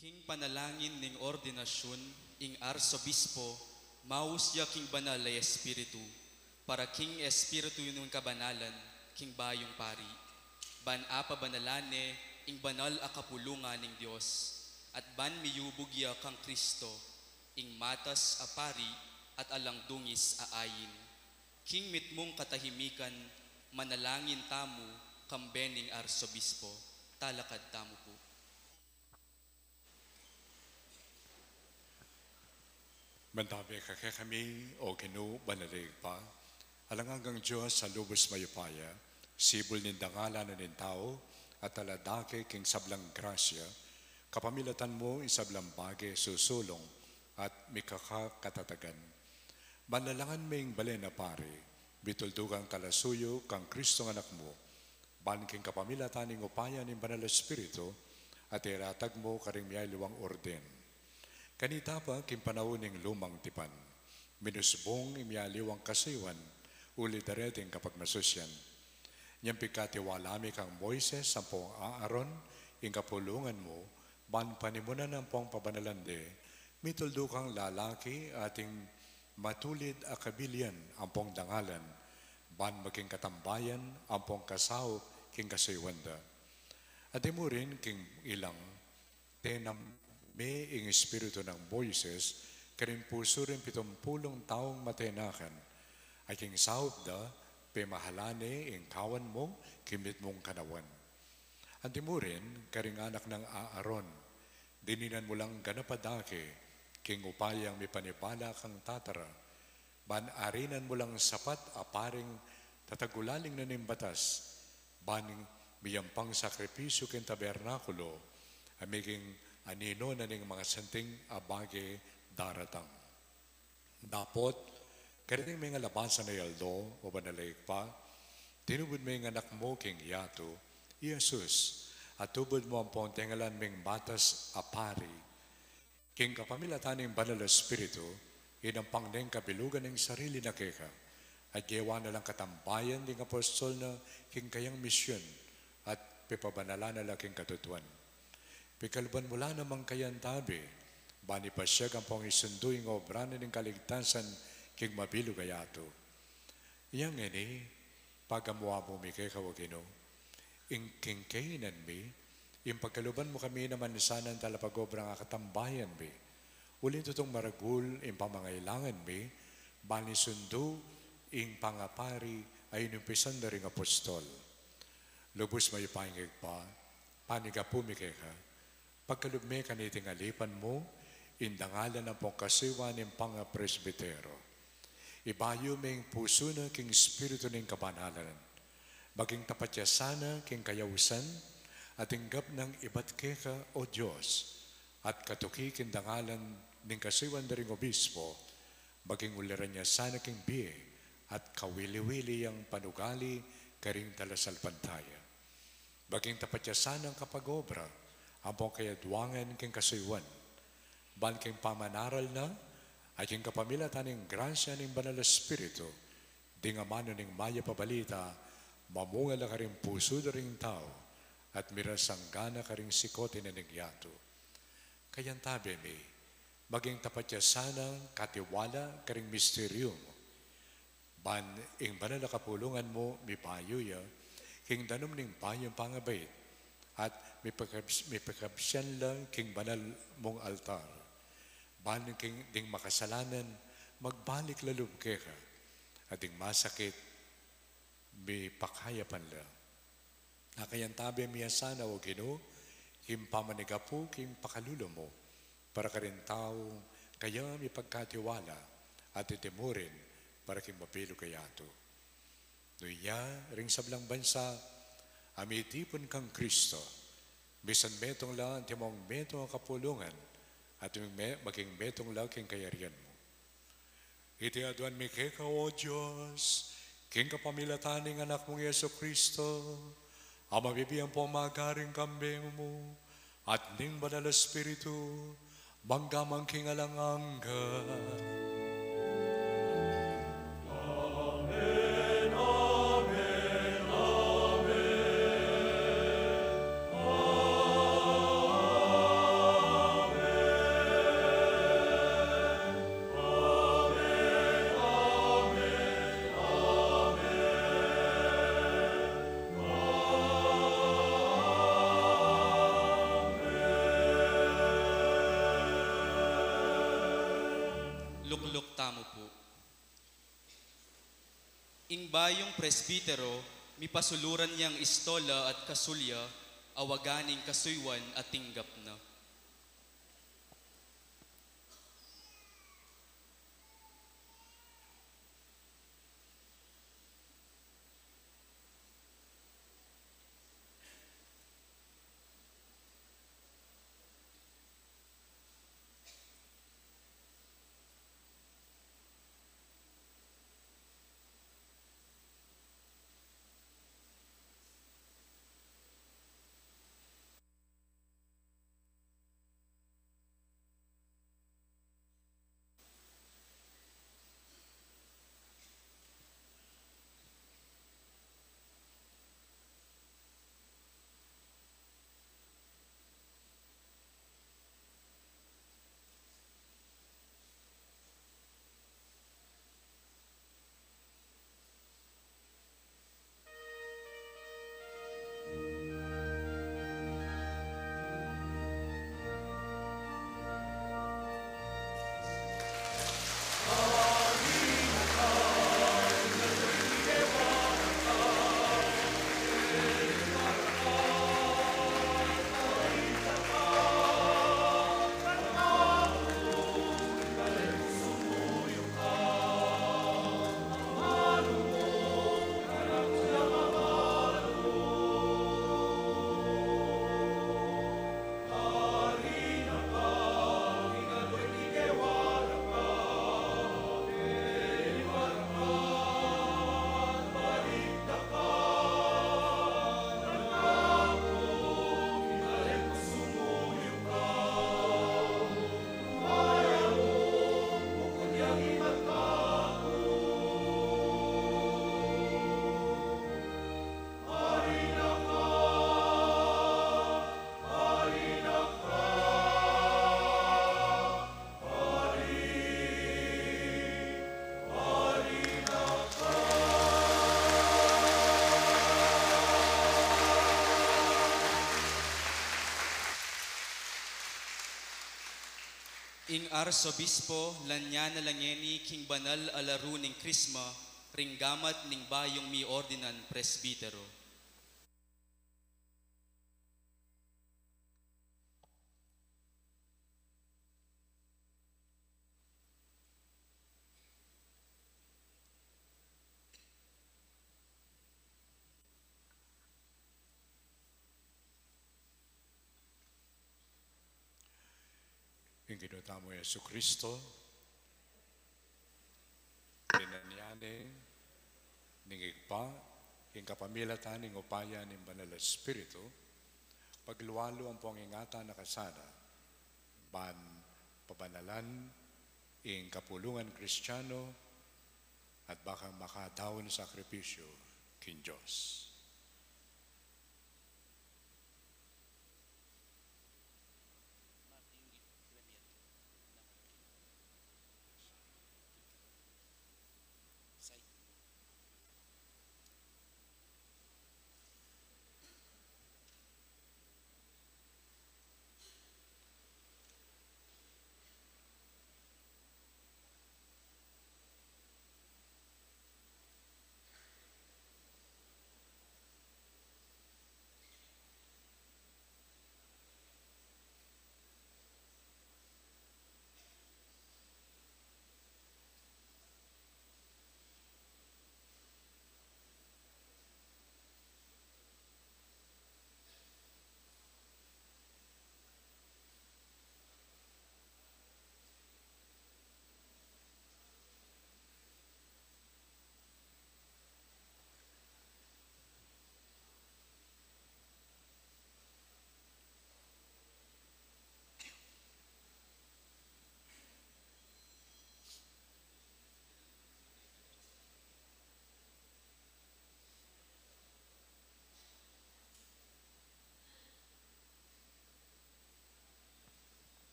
King panalangin ning ordinasyon, ing arsobispo, mausya king banal ay espiritu, para king espiritu yun kabanalan, king bayong pari. Ban apa banalane, ing banal akapulungan ning Dios, at ban miyubugya kang Kristo, ing matas a pari, at alang dungis a ayin. King mitmong katahimikan, manalangin tamu, kambening arsobispo, talakad tamu po. Mantabi ka kami o Ginoo banalig pa, alangagang Diyos sa lubos mayupaya, sibol nindangalan na nin tao, at aladake king sablang grasya, kapamilatan mo isablang bagay susulong at mikakakatatagan. Manlalangan ming balen na pare, bituldugang talasuyo kang Kristong anak mo, ban king kapamilatan ning upaya ning banal espiritu, at iratag mo karing miyay luwang orden. Kanita pa king panahon ning lumang tipan, minusbong imiyaliwang kasiwan, uli dareting kapag masusyan. Niyang pikatiwalami kang Moises, sampung Aaron, ing kapulungan mo, ban panimunan ng pong pabanalande, mituldo kang lalaki ating matulid akabilian ang pong dangalan, ban maging katambayan ang pong kasahop king kasiwanda. At mo rin king ilang tenam may ing espiritu ng Moises, karin puso rin 70 taong matenakan, ay king sahop da, pemahalane ing kawan mo, kimit mong kanawan. Anti mo rin, karing anak ng Aaron, dininan mo lang ganapadake, king upayang may panibala kang tatara, ban arinan mo lang sapat aparing tatagulaling na nimbatas, ban miyampang sakripisyo king tabernakulo, amiging anino na ning mga santing abage daratang. Dapot, kariting may nga labasan na yaldo o banalaig pa, tinubod may nga anak mo king yato, Jesus, at tubod mo ang pontengalan ming batas apari, king kapamilatan ning banal espiritu, inampang ning kabilugan ng sarili na keka, at gawa na lang katambayan ning apostol na king kayang misyon, at pipabanala na lang king katutuan. Pikalban mula namang kayan tabi, bani pa siya kang pong isunduing obra na ng kaligtasan king mabilo gayato. Iyang ini, pagamuha mo mi kay kawagino, ing king kainan mi, ing pagkaluban mo kami naman sanan talapagobra nga katambayan mi, ulit itong maragul ing pamangailangan mi, bani sundo ing pangapari ay inumpisan na ring apostol. Lubos may pangig pa, paniga pumikay ka, pagkalubme kaniting alipan mo, indangalan ng pongkasiwa ng panga-presbitero. Ibayo ming puso na king espiritu ng kabanalan, maging tapat sana king kayawusan, at inggap ng ibat keka o Diyos, at katuki king dangalan ng kasiwan na ring obispo, maging uliran niya sana king biye, at kawili-wili ang panugali karing talasal pantaya. Maging tapat sana ang kapag-obra, ampong kayadwangan king kasiwan, ban king pamanaral na, ay king kapamilatan ng gransya ng banal espiritu, di nga mano ng maya pabalita, mamungal ka rin puso na rin tao, at mirasanggana ka rin sikote na nagyato. Kayan tabi mi, maging tapat ya sana katiwala ka rin misteryo mo, ban ing banal na kapulungan mo, mi payo ya, king danom ning payong pangabait, at may pagkabsyan lang king banal mong altar. Banin king ding makasalanan, magbalik lalub keka, at ding masakit, may pakayapan lang. Nakayan tabi miya sana o Ginoo, king pamanigapu, king pakalulo mo, para ka rin tao, kaya may pagkatiwala, at itimurin, para king mapilo kayato. Nuya, ring sablang bansa, amitipon kang Kristo, bisan metong lang, timong metong kapulungan, at maging metong lang king kayarian mo. Iti aduan mi keka o Diyos, king kapamilataning anak mong Yeso Kristo, ang mabibiyang po magaring kambing mo, at ning banal espiritu, banggamang king alangangga. luklok tamo po. Ing bayong presbitero, mipasuluran niyang istola at kasulya, awaganing kasuywan at tinggap na. Ing arsobispo lanya na langeni king banal alaru ning krisma ringgamat ning bayong mi ordinan presbitero. Yung ginutamo Yesu Kristo, pinanyane, ningigpa, yung kapamilatan, ng upaya ng Banal Espiritu, pagluwalo ang pangingatan na kasada, ban pabanalan, ing kapulungan Kristiyano, at baka makatawon sakripisyo kin Diyos.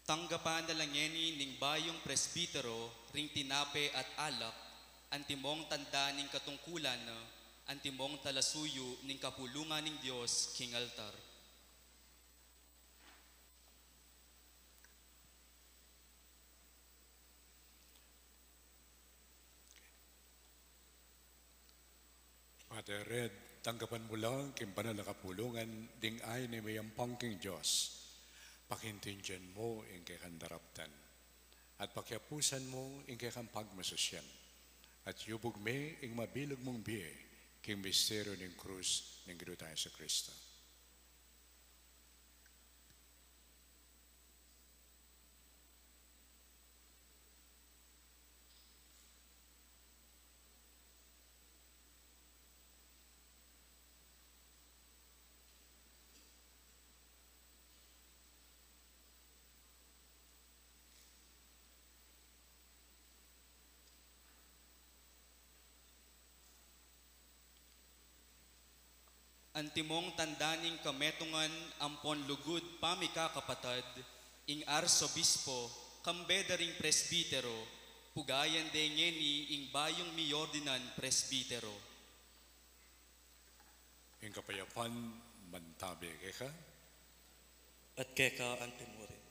Tanggapan na langeni ning bayong presbitero ring tinape at alak, antimong tanda ning katungkulan, antimong talasuyo ning kapulungan ning Dios king altar. Father Red, tanggapan mo lang king banal na kapulungan ding ay ni mayampang king Diyos. Pakintindihan mo ing kay kandaraptan. At pakyapusan mo ing kay kang pagmasusyan. At yubog me ing mabilog mong biye king misteryo ng krus ng Gino tayo sa Kristo. Antimong tandaning kametungan ampon lugud pamikakapatad, ing arsobispo, kambedaring presbitero, pugayan de ngeni ing bayong miyordinan presbitero. Ing kapayapan, mantabi ka. At keka antimurin.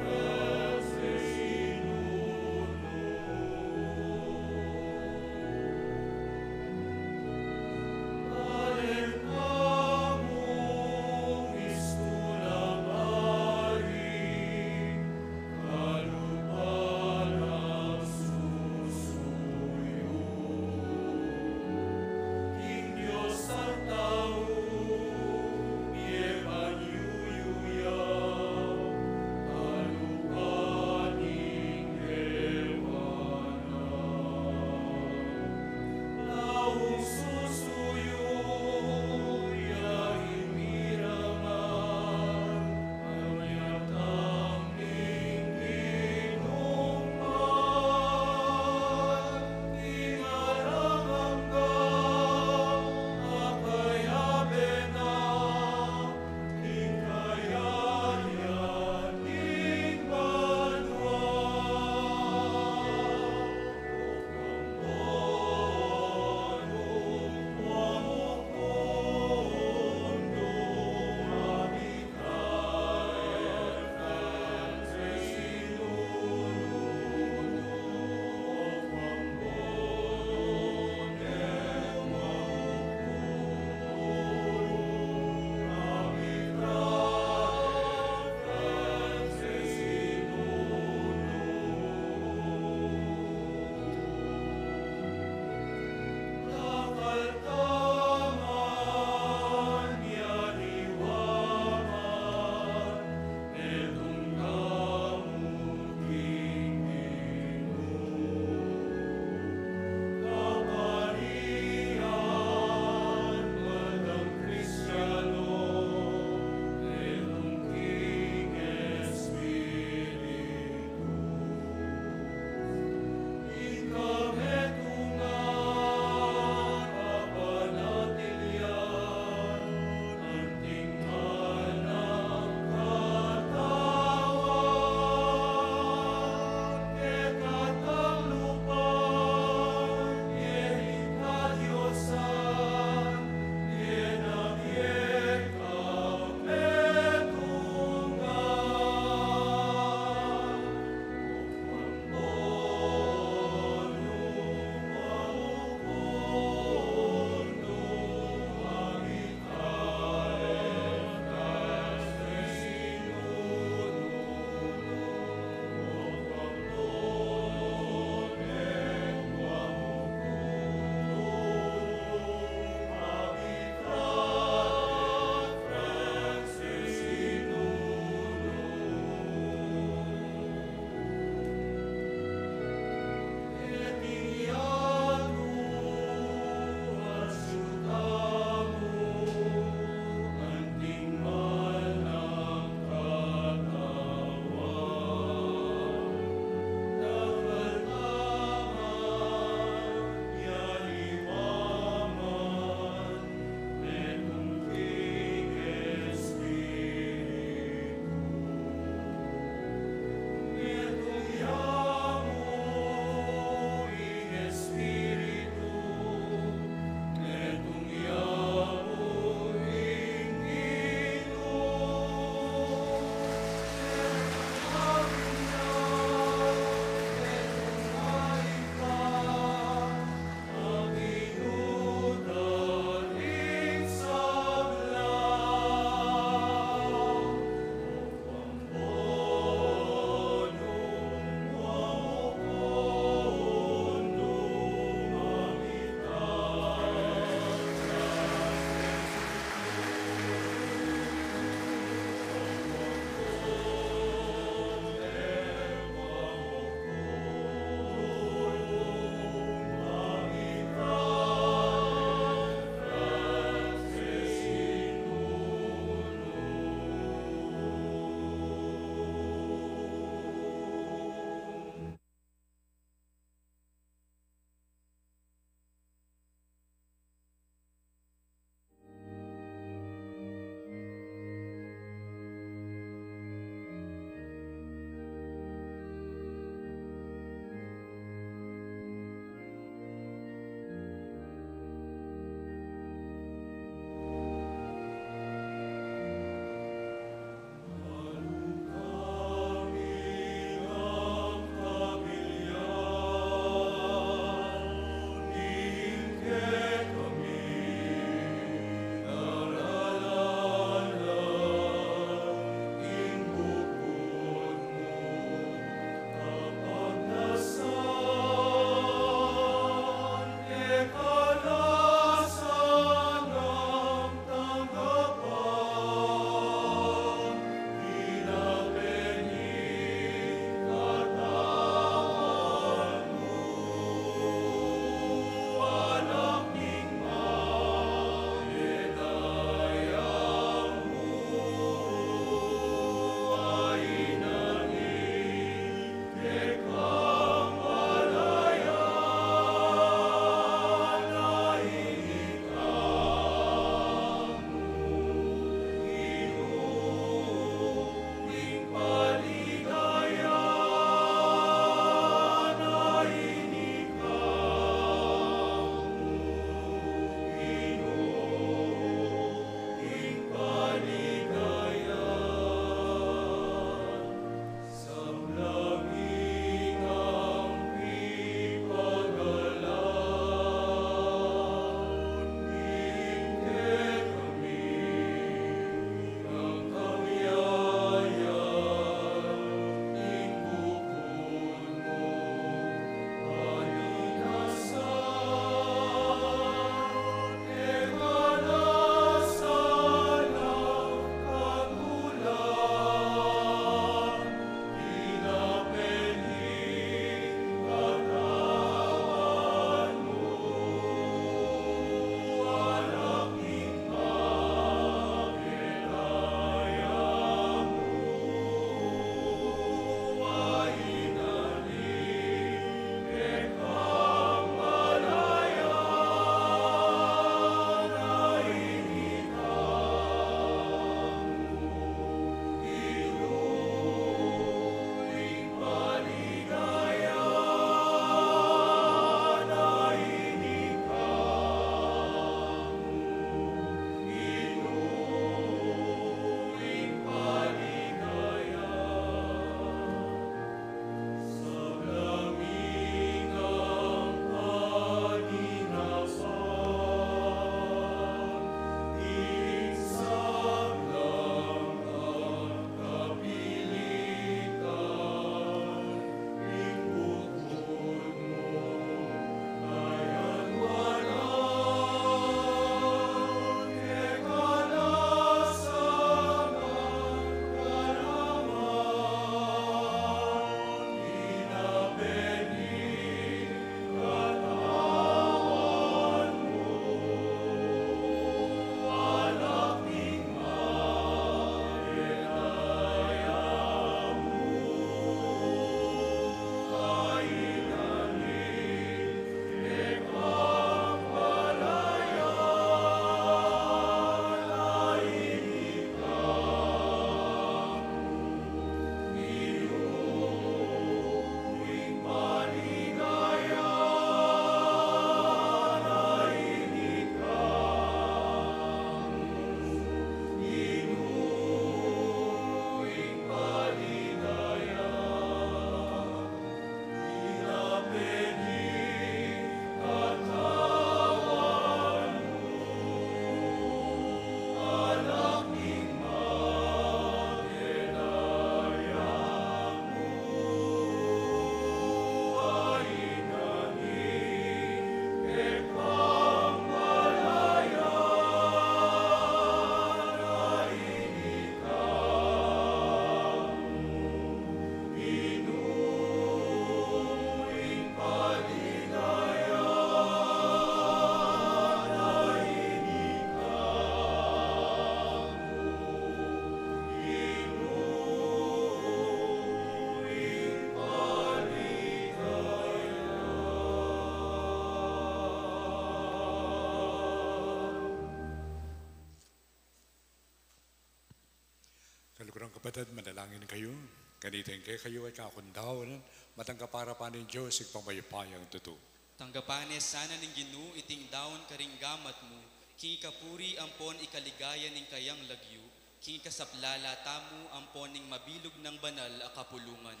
Mga kapatid, manalangin kayo. Kanitin kayo ay kakundaw, matang kaparapan ng Diyos, ipangmayupayang tuto. Tanggapane sana ng Ginoo iting daon karing gamat mo, king kapuri ampon ikaligaya ning kayang lagyo, king kasaplala tamo ampon ning mabilog ng banal a kapulungan.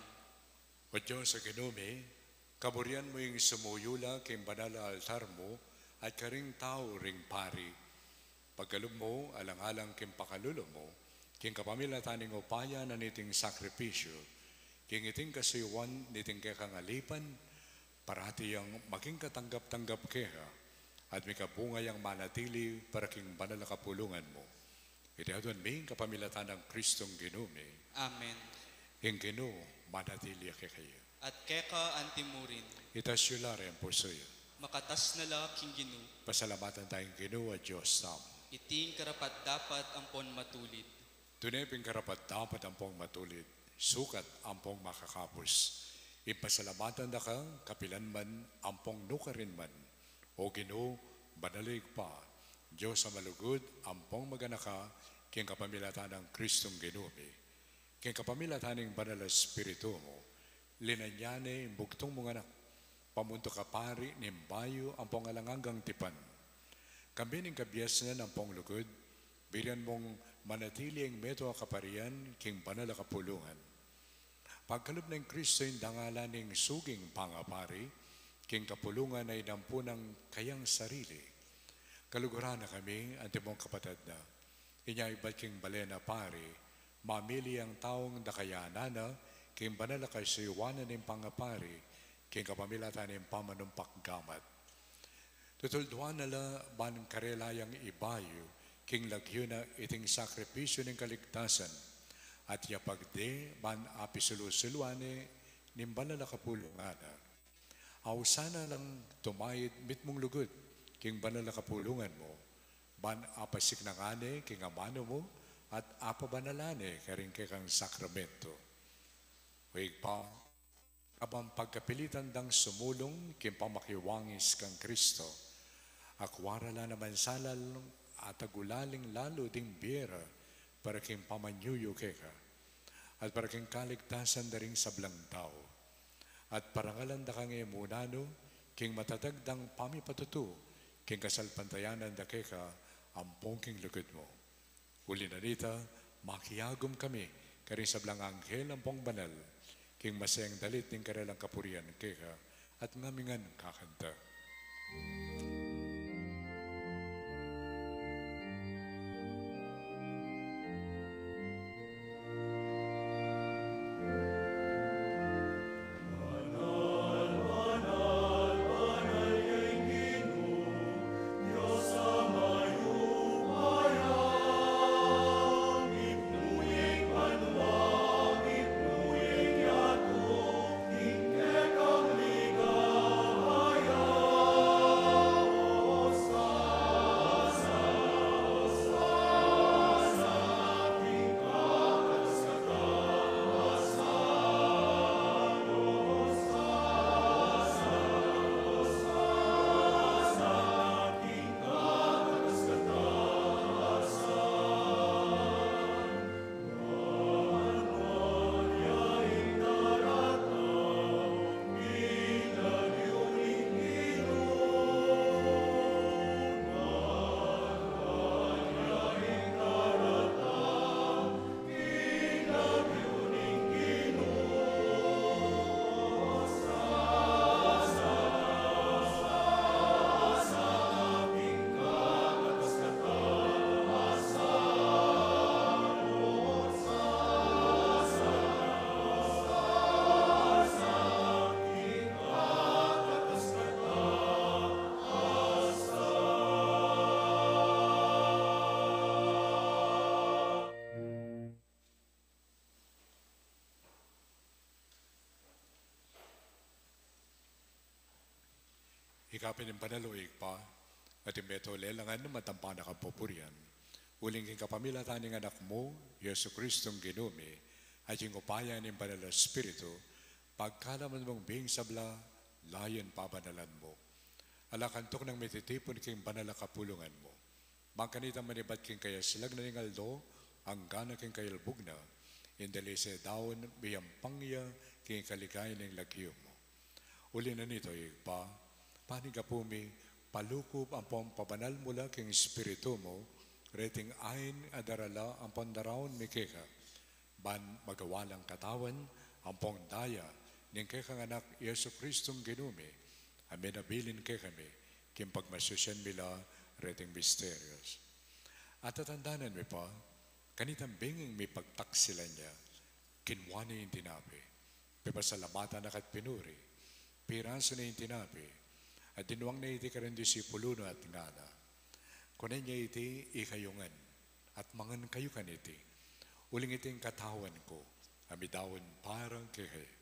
O Diyos sa Ginome, kaburian mo yung sumuyula kay banal na altar mo at karing tao ring pari. Pagkalog mo, alang-alang king pakalulo mo, king kapamilataning upaya na niting sakripisyo, king iting kasayuan niting kakangalipan, parati ang maging katanggap-tanggap keha, at may kabungay ang manatili para king banal na kapulungan mo. Itihaduan ming kapamilatan ng Kristong Ginome. Amen. King Ginoo, manatili ke kayo. At keka antimurin, Itasyulare ang pusoyo. makatas na la king Ginoo, Pasalamatan tayong Ginoo at Diyos tamo. iting karapat dapat ampon matulid. Tunay ping karapat dapat ang pong matulid, sukat ang pong makakapos. Ipasalamatan na ka, kapilan man, ang pong nukarin man. O Ginoo, banalig pa, Diyos sa malugod, ang pong maganaka, king kapamilatan ng Kristong Ginome. King kapamilatan ng banal na Espiritu mo, linanyane ang bugtong mong anak, pamunto ka pari, nimbayo, ang pong alangangang tipan. Kami ning kabiyas na ng pong lugod, birian mong manatili ang meto kaparian, king banal na kapulungan. Pagkalub ng Kristo yung dangalan ng suging pangapari, king kapulungan ay dampo ng kayang sarili. Kaluguran na kami, antimong kapatid na, inyay ba't king balena pari, mamili ang taong dakayanana, king banal na kasayuwanan ng pangapari, king kapamilatan ng pamanumpak gamat. Tutulduan nala ban karelayang ibayo, king lagyo na iting sakripisyo ng kaligtasan, at yapagde ban apisulusulwane ning banal na kapulungana. Awsana lang tumayid mitmong lugod, king banal na kapulungan mo, ban apasik na ngane king amano mo, at apabanalane karing kang sakramento. Huwag pa, abang pagkapilitan dang sumulong king pamakiwangis kang Kristo, akwara la naman salal at agulaling lalo ding biyera para king pamanyuyo keka, at para king kaligtasan na ring sablang tao, at parangalan da kang emunano, king matatagdang pamipatuto, king kasalpantayanan da keka, ampong king lugod mo. Uli na nita, makiyagom kami, karing sablang anghel ampong banal, king masayang dalit ning karelang kapurian keka, at ngamingan kakanta. Ikapin ng panaluig pa, at imbeto lelangan na matampa na kapupurian. Uling king kapamilatan ng anak mo, Yesu Kristong Ginome, at yung upaya ng banal na Espiritu, pagkalaman mong bing sabla, layan pabanalan mo. Alakantok ng mititipon king banal na kapulungan mo. Mangkanitang manibat king kaya silag na ng aldo, ang gana king kayalbog na, Indalise daon biyang pangya king kaligay ng lagyo mo. Uli na nito igpa, panigapumi, palukob ang pong pabanal mula king espiritu mo, reting ain adarala ang pandaraon mi keka, ban magawalang katawan ang pong daya ning kekang anak Yesu Kristong ginumi, amin abilin ke kami, kim pagmasusyan mila reting misterios. At tatandanan mi pa, kanitang binging may pagtaksila niya, kinwani yung tinapi, pipasalamatan na kat pinuri, piraso na yung tinapi, at dinuwang na iti ka rin disipulo at ngana. Kunan niya iti ikayungan, at mangan kayo kaniti, uling iting katawan ko, amidawan parang kehe.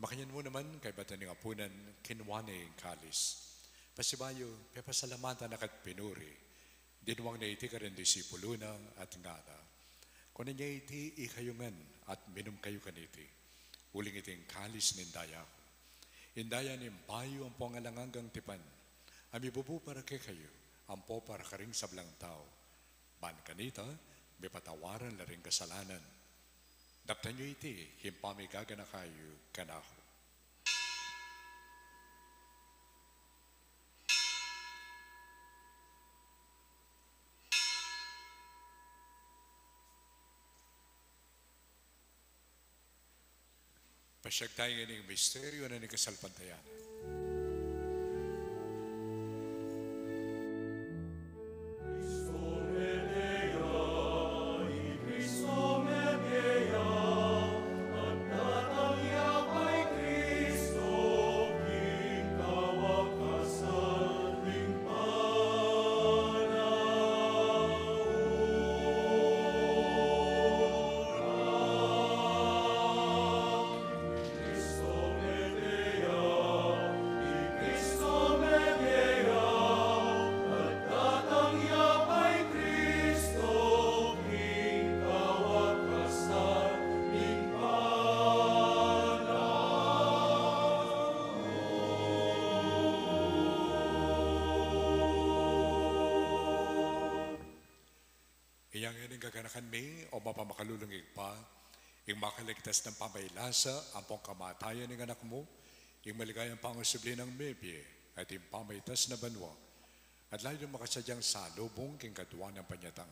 Makanyan mo naman kay batan ng apunan kinwane ang kalis. Pasibayo, pepasalamatan na kat pinuri. Dinuwang na iti ka rin disipulo na at ngana. Kunan niya iti ikayungan at minum kayo kaniti. Uling iting kalis nindaya. Indaya ni bayo ang pangalangang tipan. Ami bubu para ke kayo, ampo para karing sablang tao. Ban kanita, may patawaran na rin kasalanan. Daptan nyo iti, himpamigaga na kayo kanaho. Pasyag tayo ng misteryo na nikasalpantayan. Iyang ining gaganakan mi o mapamakalulungig pa, ing makaligtas ng pamaylasa ang pong kamatayan ng anak mo, ing maligayang pangusubli ng mebye at ing pamaytas na banwa, at layo makasadyang salubong king kadwa ng panyatang.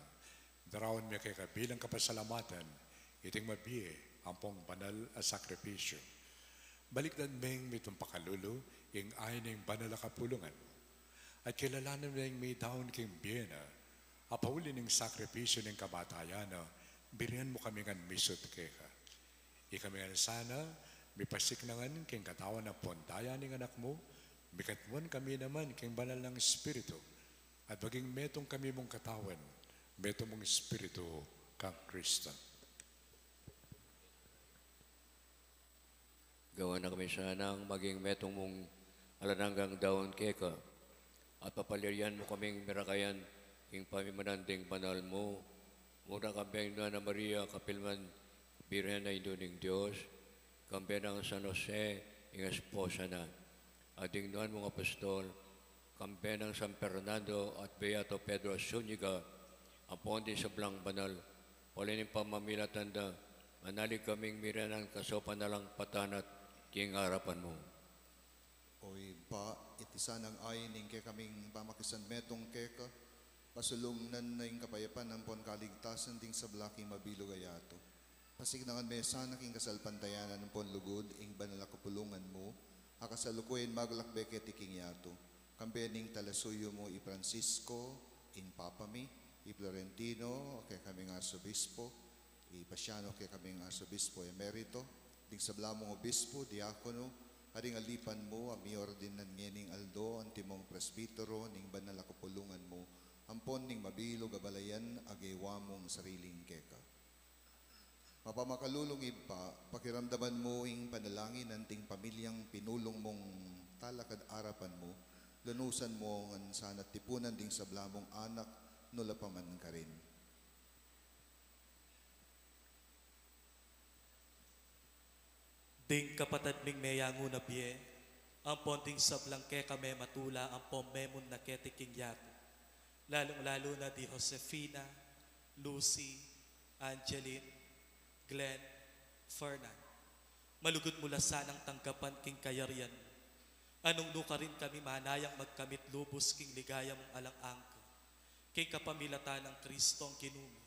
Darawan mi kay kabilang kapasalamatan, iting mabiye ang pong banal at sakripisyo. Balikdan ming mitong pakalulo, ing ayon ng banal na kapulungan. At kilalanan ming may daon king biyena, apawuli ng sakripisyo ng kamatayan na birihan mo kami ng misot keka. Ikami nga sana, may pasiknangan king katawan ng pondaya ng anak mo, mikatmuan kami naman king banal ng espiritu, at baging metong kami mong katawan, metong mong espiritu kang Kristo. Gawa na kami sanang maging metong mong alananggang daon keka, at papalirian mo kaming mirakayan ing pamimananding banal mo, muna kambeng na Maria Kapilman, Birhen na Iduning Diyos, kambeng ng San Jose, ing esposa na, ading nuan mong apostol, kambeng ng San Fernando at Beato Pedro Zuniga, apon di sa blang banal, palining pamamilatan da, manalig kaming miranang kasopan na lang patanat, king harapan mo. Oy pa, itisan ang ayin kay kaming pamakisan metong keka, pasulungnan na yung kapayapan ng pon kaligtasan ding sa blaking mabilog ayato. Pasignakan mesa na king kasalpantayanan ng pon lugod, ing banal kapulungan mo, akasalukuin maglakbeke tiking yato. Kambening talasuyo mo i Francisco, in Papami, i Florentino, kay kaming arsobispo, i Pasiano kay kaming arsobispo emerito, ding sa blamong obispo, diakono, haring alipan mo, ami ordinan ngening Aldo, antimong presbitero, ning banal kapulungan mo, ampon ning mabilog abalayan agewa mong sariling keka. Mapamakalulungib pa, pakiramdaman mo ing panalangin ng ting pamilyang pinulong mong talakad arapan mo, lanusan mo ang sanat tipunan ding sa blamong anak, nula paman ka rin. Ting kapatid ming meyangu na biye, ang ponting sablang ke kame matula ang pomemun na ketiking yato. Lalong-lalo na di Josefina, Lucy, Angeline, Glenn, Fernan. Malugod mula sanang tanggapan king kayarian. Anong nuka rin kami manayang magkamit lubos king ligaya mong alang angka. King kapamilatan ng Kristong kinumi,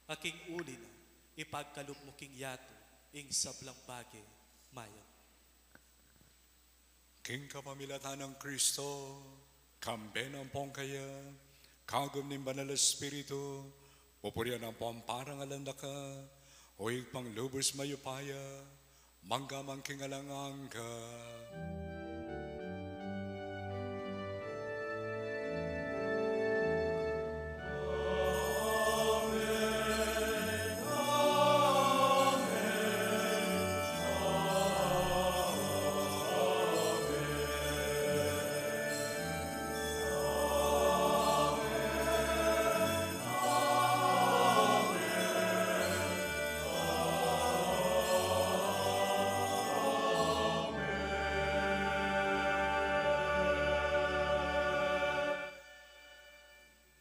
aking uli na ipagkalup mo king yato, ing sablang bagay, mayo. King kapamilatan ng Kristo, kambe ng pongkaya, kagum ng banal na espiritu, pupurian ng pamparangalan na ka, oig pang lubos mayupaya, manggamang king alangang ka.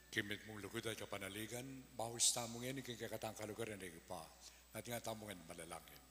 Kimit mong lugod ay kapanaligan, bahus tamong yan, iking kakatang kalugar na pa, at nga tamong yan malalangin.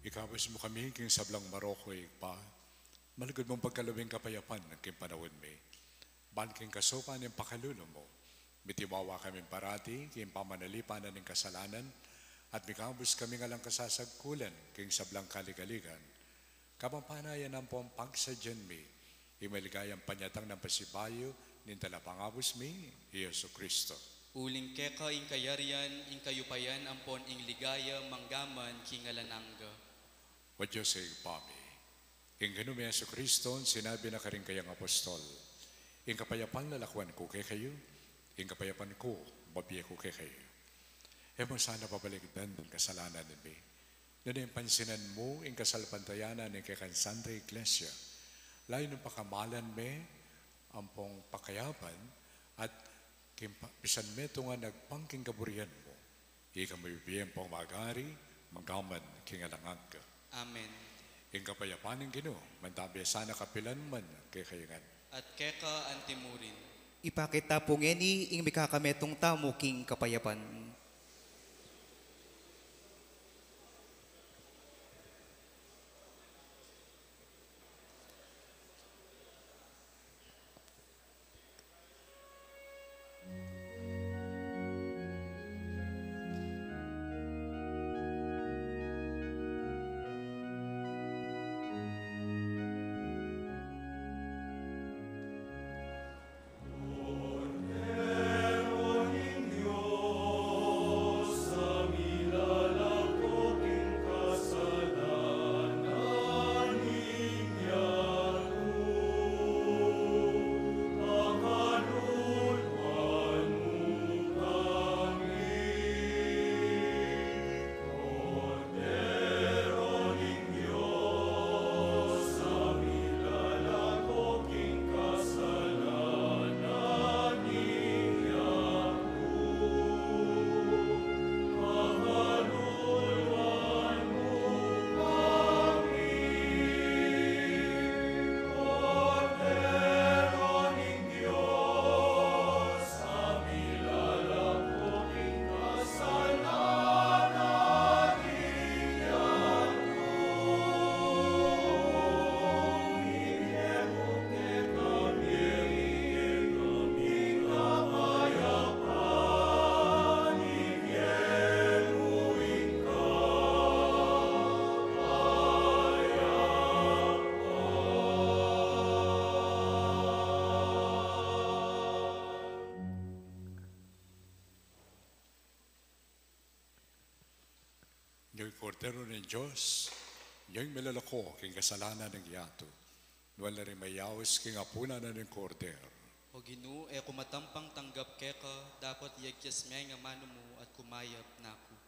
Ikabas mo kami, king sablang Maroko, pa. Malagod mong pagkalawing kapayapan ng king panahon may. Ban king kasukan ng pakalulo mo. Mitiwawa kami parati, king pamanalipan ng kasalanan, at mikabos kami ngalang kasasagkulan, king sablang kaligaligan. Kapampanayan ng pong pagsadyan mi, imaligayang panyatang ng pasibayo, nintala pangabos mi, Yesu Kristo. Uling keka ing kayarian, ing kayupayan, ampon ing ligaya, manggaman, kingalanangga. What you say, Pami? Ing ganun may Yesu Kristo, sinabi na ka rin kayang apostol, ing kapayapan lalakwan ko kay kayo, ing kapayapan ko, babiye ko kay kayo. E mo sana pabaligdan ng kasalanan ni mi. Doon yung pansinan mo, ing kasalpantayanan ng kay Santa Iglesia. Layo ng pakamalan me, ampong pakayapan, at Bisan meto nga nagpangking kaburihan mo. Ika mabibiyan pang magari, manggaman kingalangag ka. Amen. Ing kapayapanin Ginoo, mandabi sana kapilan man kay kayangan. At keka antimurin. Ipakita po ngeni ing mikakametong tamo king kapayapan. Yung kordero ng Diyos, yung malalako king kasalanan ng yato. Wala rin mayawas king apuna na ng kordero. O Ginoo, kumatampang tanggap keka, dapat yagyas may nga mano mo at kumayap nako.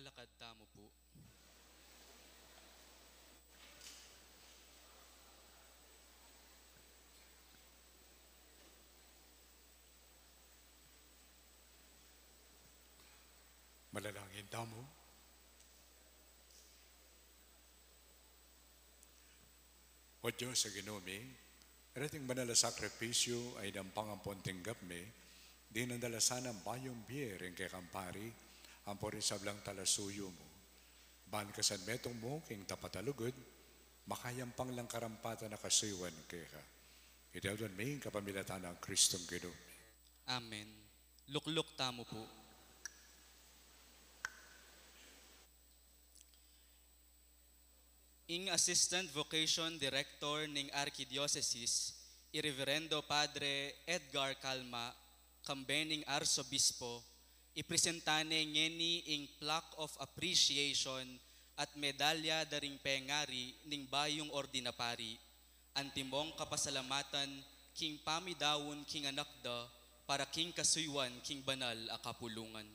palakad tamo po. Manalangin tamo. O Diyos sa ginumi, rating banal sakripisyo ay dampang ang ponting gapme, di nandalasan ang bayong biyer ang kay kampari, ang porisablang talasuyo mo. Ban kasan metong mo, king tapatalugod, makayampang lang karampata na kasiwan kay ka. Itaw doon may kapamilatan ng Kristong ginumi. Amen. Lukluk tamo po. Ing Assistant Vocation Director ng Archdiocese, Irreverendo Padre Edgar Calma, kambening Arsobispo, ipresentane ngeni ing plaque of appreciation at medalya daring pengari ning bayong ordinapari, antimong kapasalamatan king pamidawon king anakda para king kasuywan king banal a kapulungan.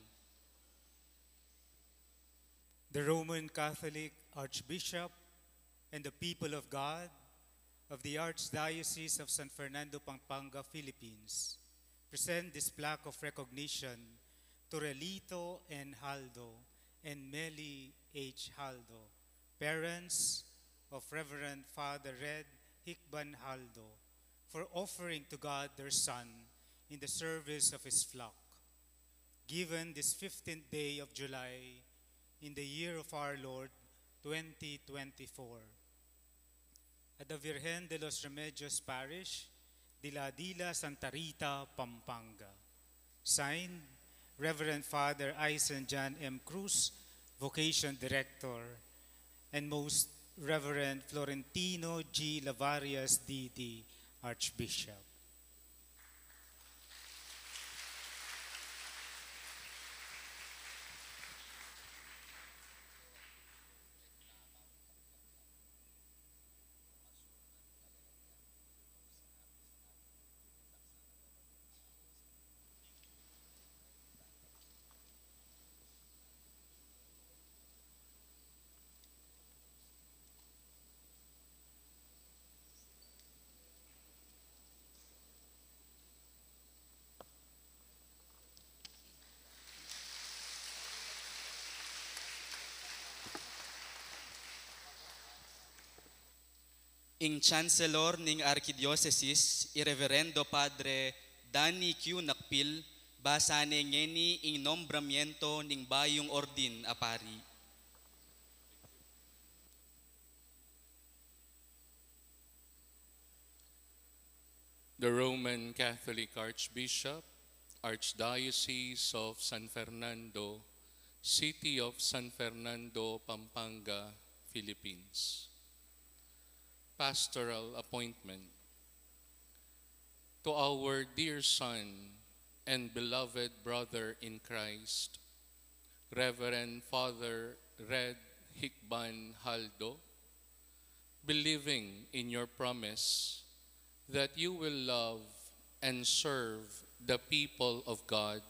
The Roman Catholic Archbishop and the people of God of the Archdiocese of San Fernando, Pampanga, Philippines, present this plaque of recognition to Relito N. Haldo and Meli H. Haldo, parents of Reverend Father Red Hikban Haldo, for offering to God their son in the service of his flock. Given this 15th day of July in the year of our Lord, 2024, at the Virgen de los Remedios Parish, Dila Santa Rita, Pampanga. Signed, Reverend Father Eisen John M. Cruz, Vocation Director, and Most Reverend Florentino G. Lavarias, D.D., Archbishop. Ing Chancellor ning Archdiocese, Irreverendo Padre Danny Q. Nakpil, basane ngeni ing nombramiento ning bayong ordin apari. The Roman Catholic Archbishop, Archdiocese of San Fernando, City of San Fernando, Pampanga, Philippines. Pastoral appointment. To our dear son and beloved brother in Christ, Reverend Father Red Hikban Haldo, believing in your promise that you will love and serve the people of God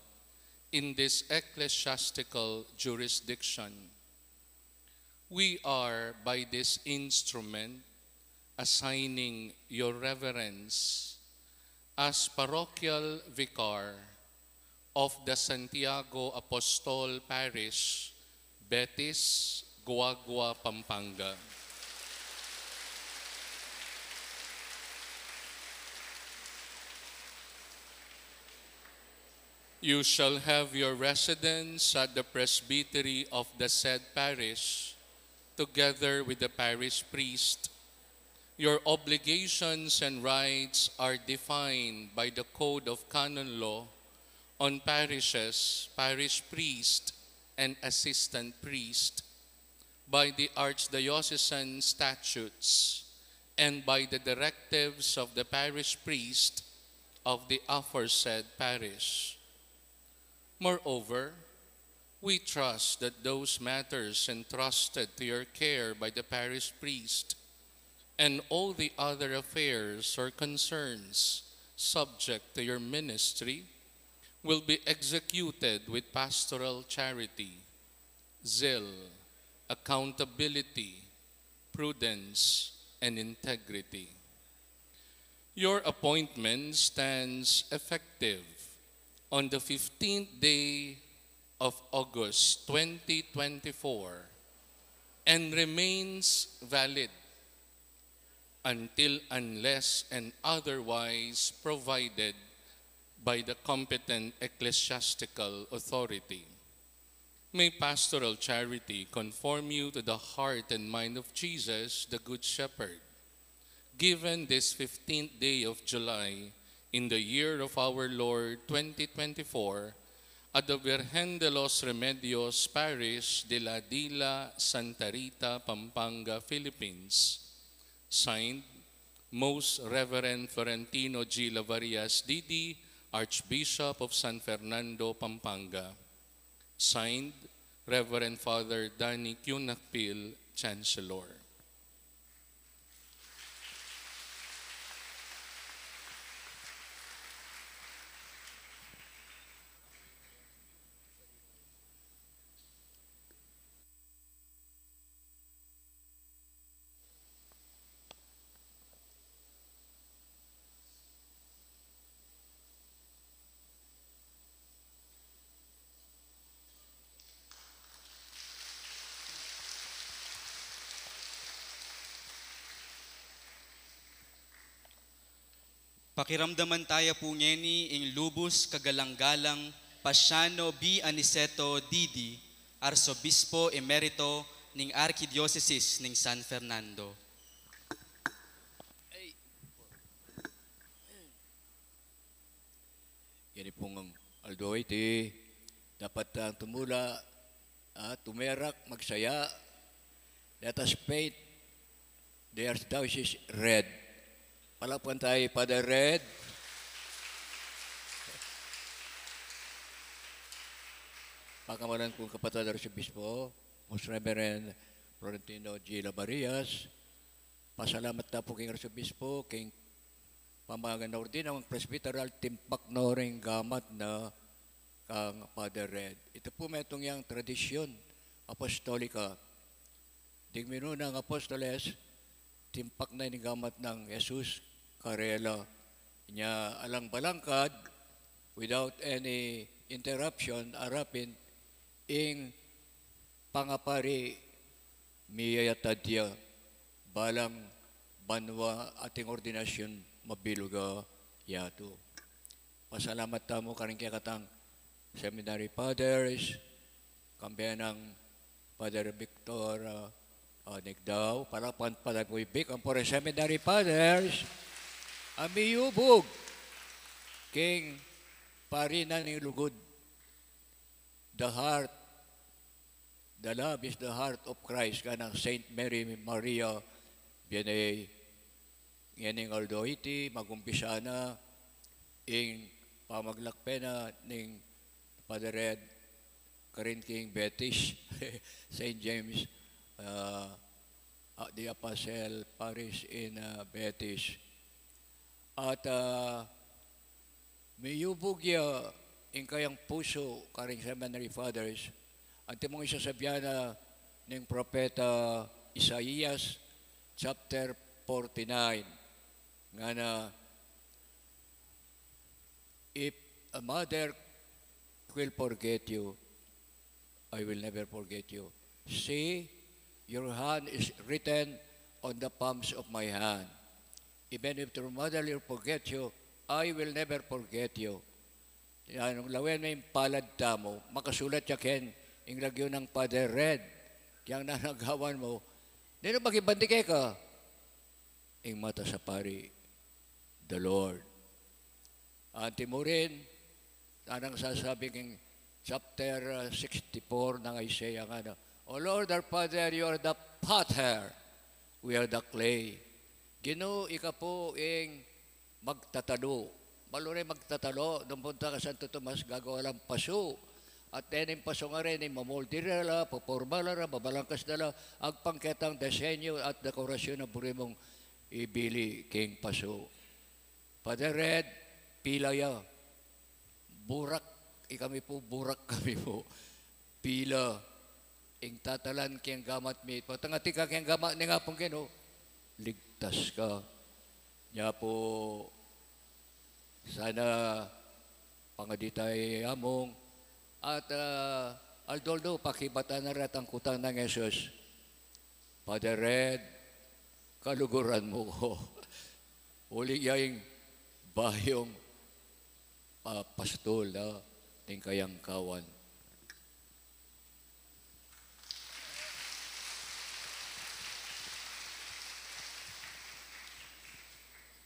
in this ecclesiastical jurisdiction, we are by this instrument assigning your reverence as parochial vicar of the Santiago Apostol Parish, Betis, Guagua, Pampanga. You shall have your residence at the presbytery of the said parish, together with the parish priest. Your obligations and rights are defined by the Code of Canon Law on parishes, parish priest, and assistant priest, by the archdiocesan statutes, and by the directives of the parish priest of the aforesaid parish. Moreover, we trust that those matters entrusted to your care by the parish priest and all the other affairs or concerns subject to your ministry will be executed with pastoral charity, zeal, accountability, prudence, and integrity. Your appointment stands effective on the 15th day of August 2024 and remains valid unless and otherwise provided by the competent ecclesiastical authority. May pastoral charity conform you to the heart and mind of Jesus, the Good Shepherd. Given this 15th day of July in the year of our Lord 2024 at the Virgen de los Remedios Parish de la Dila, Santa Rita, Pampanga, Philippines. Signed, Most Reverend Florentino G. Lavarias Didi, Archbishop of San Fernando, Pampanga. Signed, Reverend Father Danny Q. Nakpil, Chancellor. Pakiramdaman tayo po ngeni ing lubos kagalang-galang Pasiano B. Aniceto Didi, Arsobispo Emerito ning Archdiocese ning San Fernando. Yan pong Aldoy, dapat tumula, tumerak, magsaya. Let us paint the Archdiocese red. Palakpan tayo, Father Red. Pakamalan kong kapatid Arsobispo, Most Reverend Florentino G. Lavarias. Pasalamat na po king Arsobispo, king pamagan na ordin ang presbyteral timpak na ring gamat na kang Father Red. Ito po may itong yung tradisyon apostolika. Digmino ng apostoles, timpak na yung gamat ng Jesus Karela. Niya alang balangkad, without any interruption, arapin, ing pangapari miyayatadya, balang banwa ating ordinasyon mabiluga yato. Pasalamat tamo karing kaya katang seminary fathers, kambiyan ng Father Victor Nigdaw, palapan pala po ibig ang for seminary fathers, amiyubog, king parina ni lugod. The heart, the love is the heart of Christ, kanang Saint Mary Maria, biyanay, nganing Aldoiti, magumpisa na, ing pamaglakpena ning Father Red, karin king Betis, St. James, the Apostle Parish in Betis. At may yubugya in kayang puso karing seminary fathers. At mong isasabihan na ng propeta Isaías chapter 49 nga na if a mother will forget you, I will never forget you. See, your hand is written on the palms of my hand. Even if your mother will forget you, I will never forget you. Yan, lawen may palad tamo, makasulat yakin, ing lagyo ng Father Red, kiyang nanagawan mo, dito magibandikay ka, ing mata sa pari, the Lord. Anti mo rin, anang sasabi king chapter 64 ng Isaiah nga na, O Lord our Father, you are the potter, we are the clay. Ginoo, ika po ing magtatalo. Balure magtatalo, nung punta ka Santo Tomas, gagawa lang paso. At tening paso nga rin, mamultirala, papormalara, babalangkas dala, agpangketang desenyo at dekorasyon na puri mong ibili king paso. Father Red, pilaya, burak, ikami po, burak kami po, pila, ing tatalan kiyang gamat mi. Patangati ka kiyang gamat ni nga pong kino, ligtas ka. Nya po, sana pangaditay among at Aldoldo, pakibata na rin ang kutang ng Jesus. Father Red, kaluguran mo ko. Uli yaing bayong pastol na ting kayang kawan.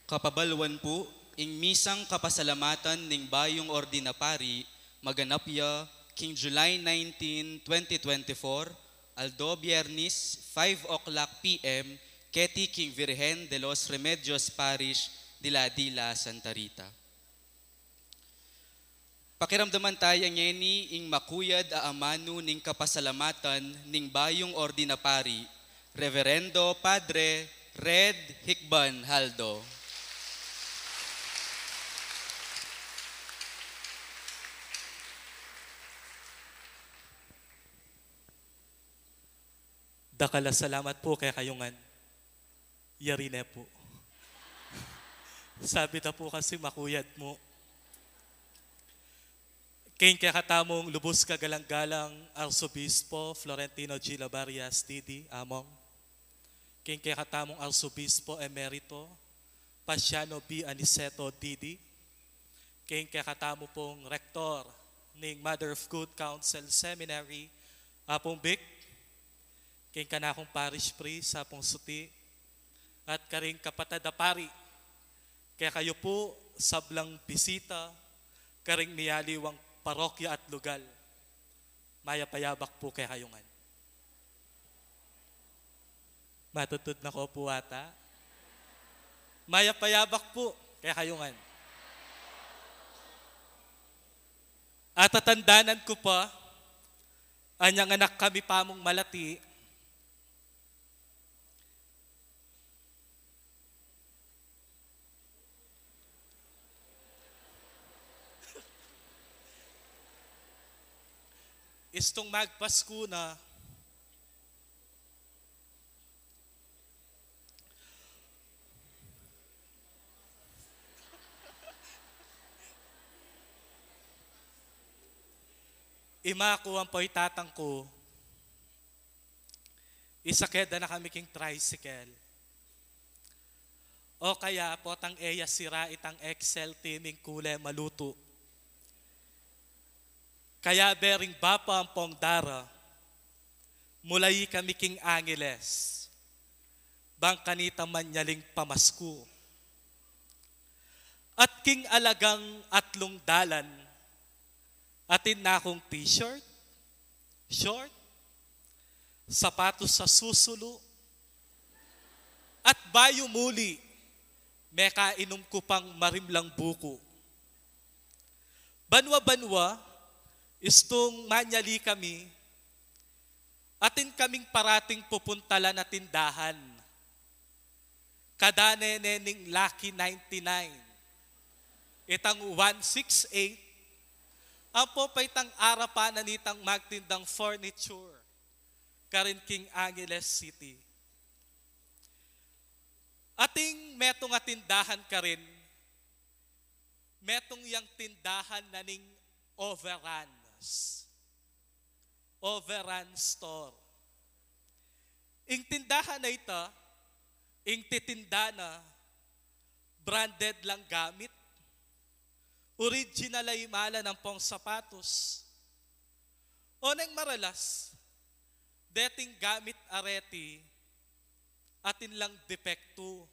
Kapabalwan po, ing misang kapasalamatan ning bayong ordinapari, maganapya, King July 19, 2024, Aldo Biernes, 5 o'clock p.m., Keti King Virgen de los Remedios Parish, Dila, Santa Rita. Pakiramdaman tayo ngeni ing makuyad aamano ning kapasalamatan ning bayong ordinapari, Reverendo Padre Red Hikban Haldo. Dakala salamat po kay kayungan. Yari na po. Sabi na po kasi makuyad mo. Kain kaya katamong lubos kagalang-galang Arsobispo Florentino G. Labarias Didi, among. Kain kaya katamong Arsobispo Emerito Pasiano B. Aniceto Didi. Kain kaya katamo pong Rektor ng Mother of Good Counsel Seminary, Apong Bic. Kain ka na akong parish priest sa Apong Suti. At karing kapatid na pari. Kaya kayo po sablang bisita, karing niyaliwang parokya at lugal. Mayapayabak po kay kayungan. Matutod na ko po ata. Mayapayabak po kay kayungan. At tatandanan ko pa, anyang anak kami pamong malati, istong magpasko na ima ko ang poitatang ko isakeda na kami king tricycle o kaya potang eya sira itang Excel teaming kule maluto. Kaya bering bapa ang pong dara, mulay kami king Angeles, bang kanita manyaling pamasku. At king alagang atlong dalan, atin na akong t-shirt, short, sapatos sa susulo, at bayo muli, meka inom ko pang marimlang buko. Banwa-banwa, istong manyali kami, atin kaming parating pupuntalan na tindahan. Kadane nening Lucky 99. Itang 168, ang popay tang arapan na nitang magtindang furniture, karin King Angeles City. Ating metong atindahan karin, metong yang tindahan na ning overrun store. Ing tindahan na ito, ing titinda na, branded lang gamit, original ay imala ng pong sapatos. O nang maralas, dating gamit areti, atin lang depekto,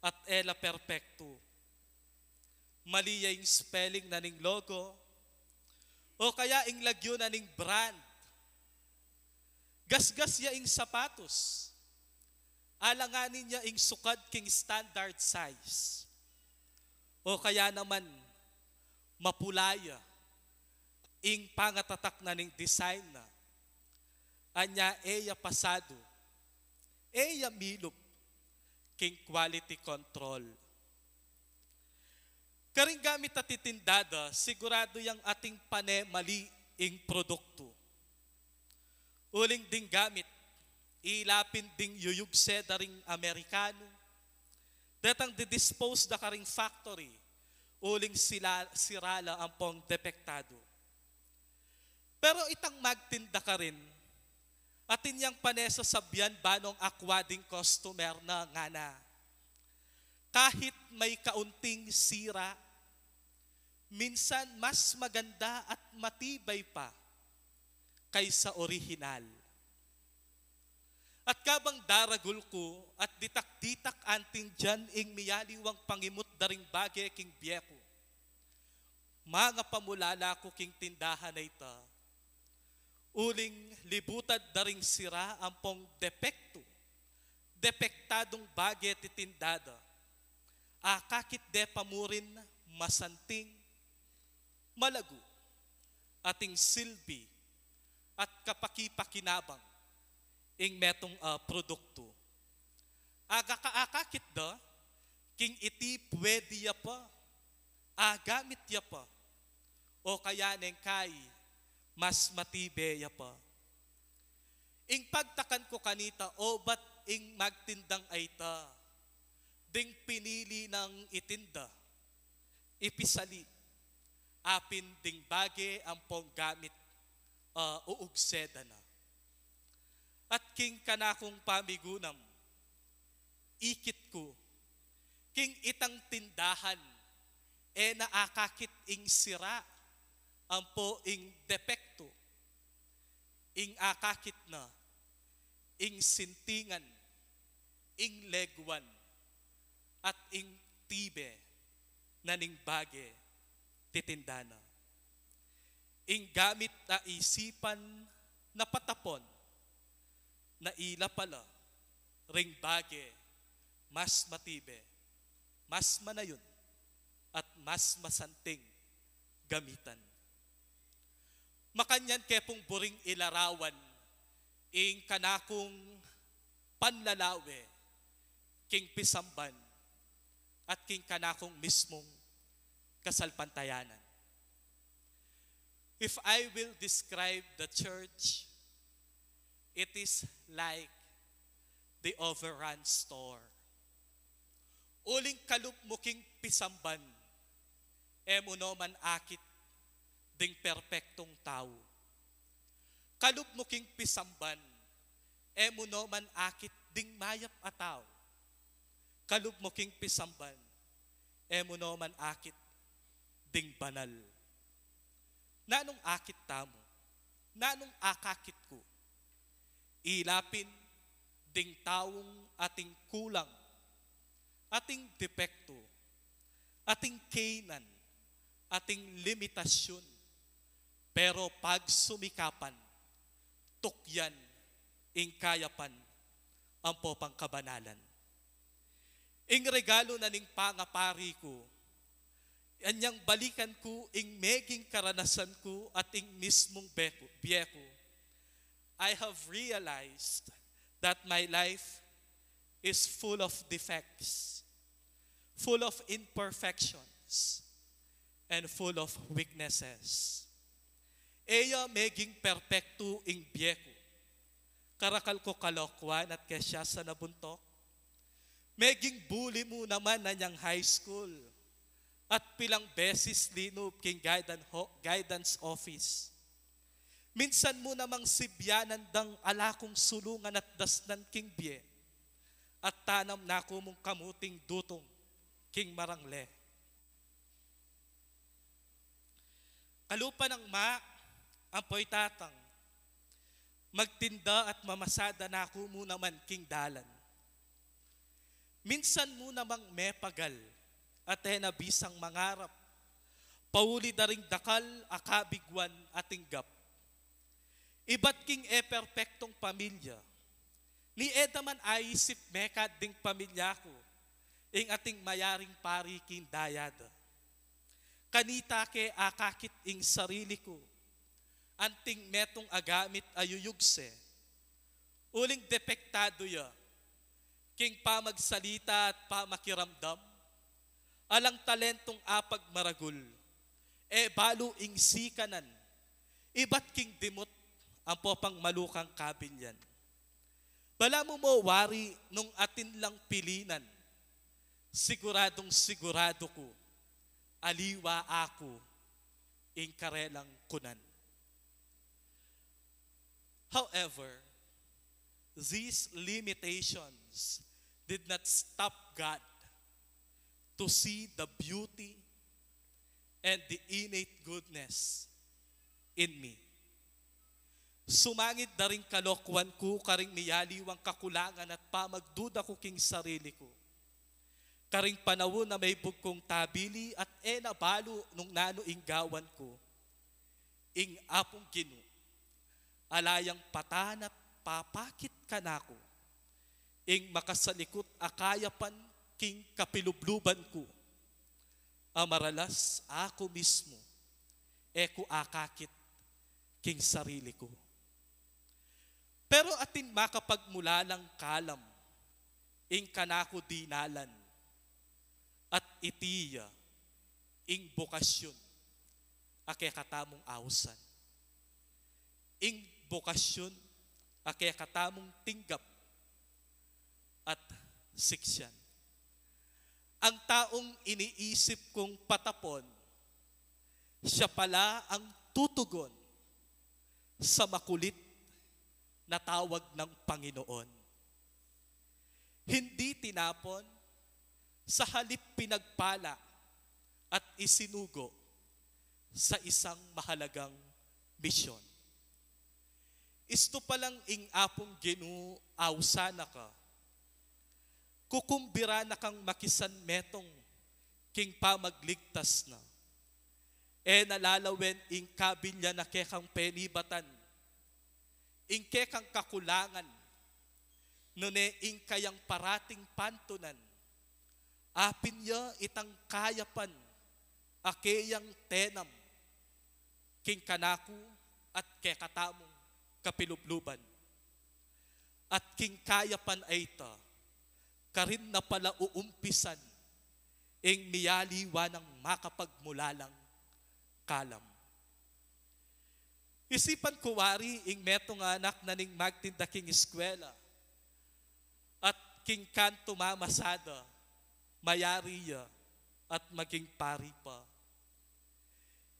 at ela perfecto. Mali yung spelling na ning logo, o kaya ing lagyo na ning brand. Gasgas ya ing sapatos. Alanganin niya ing sukad king standard size. O kaya naman mapulaya ing pangatatak na ning design na. Anya eya pasado. Eya milop king quality control. Karing gamit at itindada, sigurado yung ating pane mali ing produkto. Uling ding gamit, ilapin ding yuyugse daring Amerikano, datang didispose da karing factory, uling sirala ang pong depektado. Pero itang magtinda ka rin, atin yang panesa sabyan banong akwading customer na nga na. Kahit may kaunting sira, minsan mas maganda at matibay pa kaysa orihinal. At kabang daragul ko at ditak-ditak anting dyan ing miyaliwang pangimot daring bagay king biyeko. Mga pamulala ko king tindahan na ita. Uling libutad daring sira ang pong depekto. Depektadong bagay titindada. Akakit de pamurin masanting, malago, ating silbi at kapaki-pakinabang ing metong produkto. Agakaakakit da, king iti pwede ya pa, agamit ya pa, o kaya neng kay, mas matibe ya pa. Ing pagtakan ko kanita, o ba't ing magtindang ayta, ding pinili ng itinda, ipisali, apin ding bage ang pong gamit uugseda na. At king kanakong pamigunam, ikit ko, king itang tindahan, naakakit ing sira, ang po ing depekto, ing akakit na, ing sintingan, ing legwan, at ing tibe na ning bage titindana. Ing gamit na isipan na patapon na ila pala ring bage mas matibe, mas manayon at mas masanting gamitan. Makanyan kepong buring ilarawan ing kanakong panlalawe king pisamban at king kanakong mismong kasalpantayanan. If I will describe the church, it is like the overrun store. Uling kalup mo king pisamban, emuno man akit ding perpektong tao. Kalup mo king pisamban, emuno man akit ding mayap ataw. Kalup mo king pisamban, emuno man akit ding banal. Nanong akit tamo, nanong akakit ko, ilapin ding taong ating kulang, ating depekto, ating kainan, ating limitasyon, pero pag sumikapan, tukyan, ing kayapan, ang popang kabanalan. Ing regalo na ning pangapari ko, anyang balikan ko ing meging karanasan ko at ing mismong biyeko, I have realized that my life is full of defects, full of imperfections, and full of weaknesses. Eya meging perpekto ing biyeko, karakal ko kalokwan at kesya sa nabuntok, meging bully mo naman na niyang high school, at pilang beses linub king guidance office. Minsan mo namang sibyanan dang alakong sulungan at dasnan king biye, at tanam na ko mong kamuting dutong king marangle. Kalupa ng ampoy tatang, magtinda at mamasada na ko mo naman king dalan. Minsan mo namang mepagal, at nabisang mangarap, pauli daring dakal, akabigwan ating gap. Iba't king perpektong pamilya, ni edaman aisip mekad ding pamilya ko, ing ating mayaring pari king dayada. Kanita ke akakit ing sarili ko, anting metong agamit ayuyugse, uling depektado ya, king pamagsalita at pamakiramdam, alang talentong apag maragul, balo ing sikanan, iba't king dimot ang popang malukang kabilyan. Bala mo mo wari nung atin lang pilinan, siguradong sigurado ko, aliwa ako, ing karelang kunan. However, these limitations did not stop God to see the beauty and the innate goodness in me. Sumangit na rin kalokwan ko, karing niyaliwang kakulangan at pamagduda ko king sarili ko. Karing panahon na may bugkong tabili at nabalo nung nanuing gawan ko. Ing apong Gino, alayang patan at papakit ka na ko. Ing makasalikot akayapan king kapilubluban ko. Amaralas ako mismo, eko akakit king sarili ko. Pero atin makapagmula lang kalam, ing kanako dinalan, at itiya, ing bokasyon, ake katamong awsan. Ing bokasyon, ake katamong tinggap, at siksyan. Ang taong iniisip kong patapon, siya pala ang tutugon sa makulit na tawag ng Panginoon. Hindi tinapon, sa halip pinagpala at isinugo sa isang mahalagang misyon. Isto palang ing apong Ginu awsana ka, kukumbira na kang makisan metong king pamagligtas na, nalalawen ing kabilya na kekang penibatan, ing kekang kakulangan, nune ing kayang parating pantunan, apin ya itang kayapan, akeyang tenam, king kanaku at kekatamong kapilubluban. At king kayapan ay ita, karin na pala uumpisan, ing miyaliwa ng makapagmulalang kalam. Isipan ko wari ing metong anak na ning magtinda king eskwela at king kanto mamasada, mayariya at maging pari pa.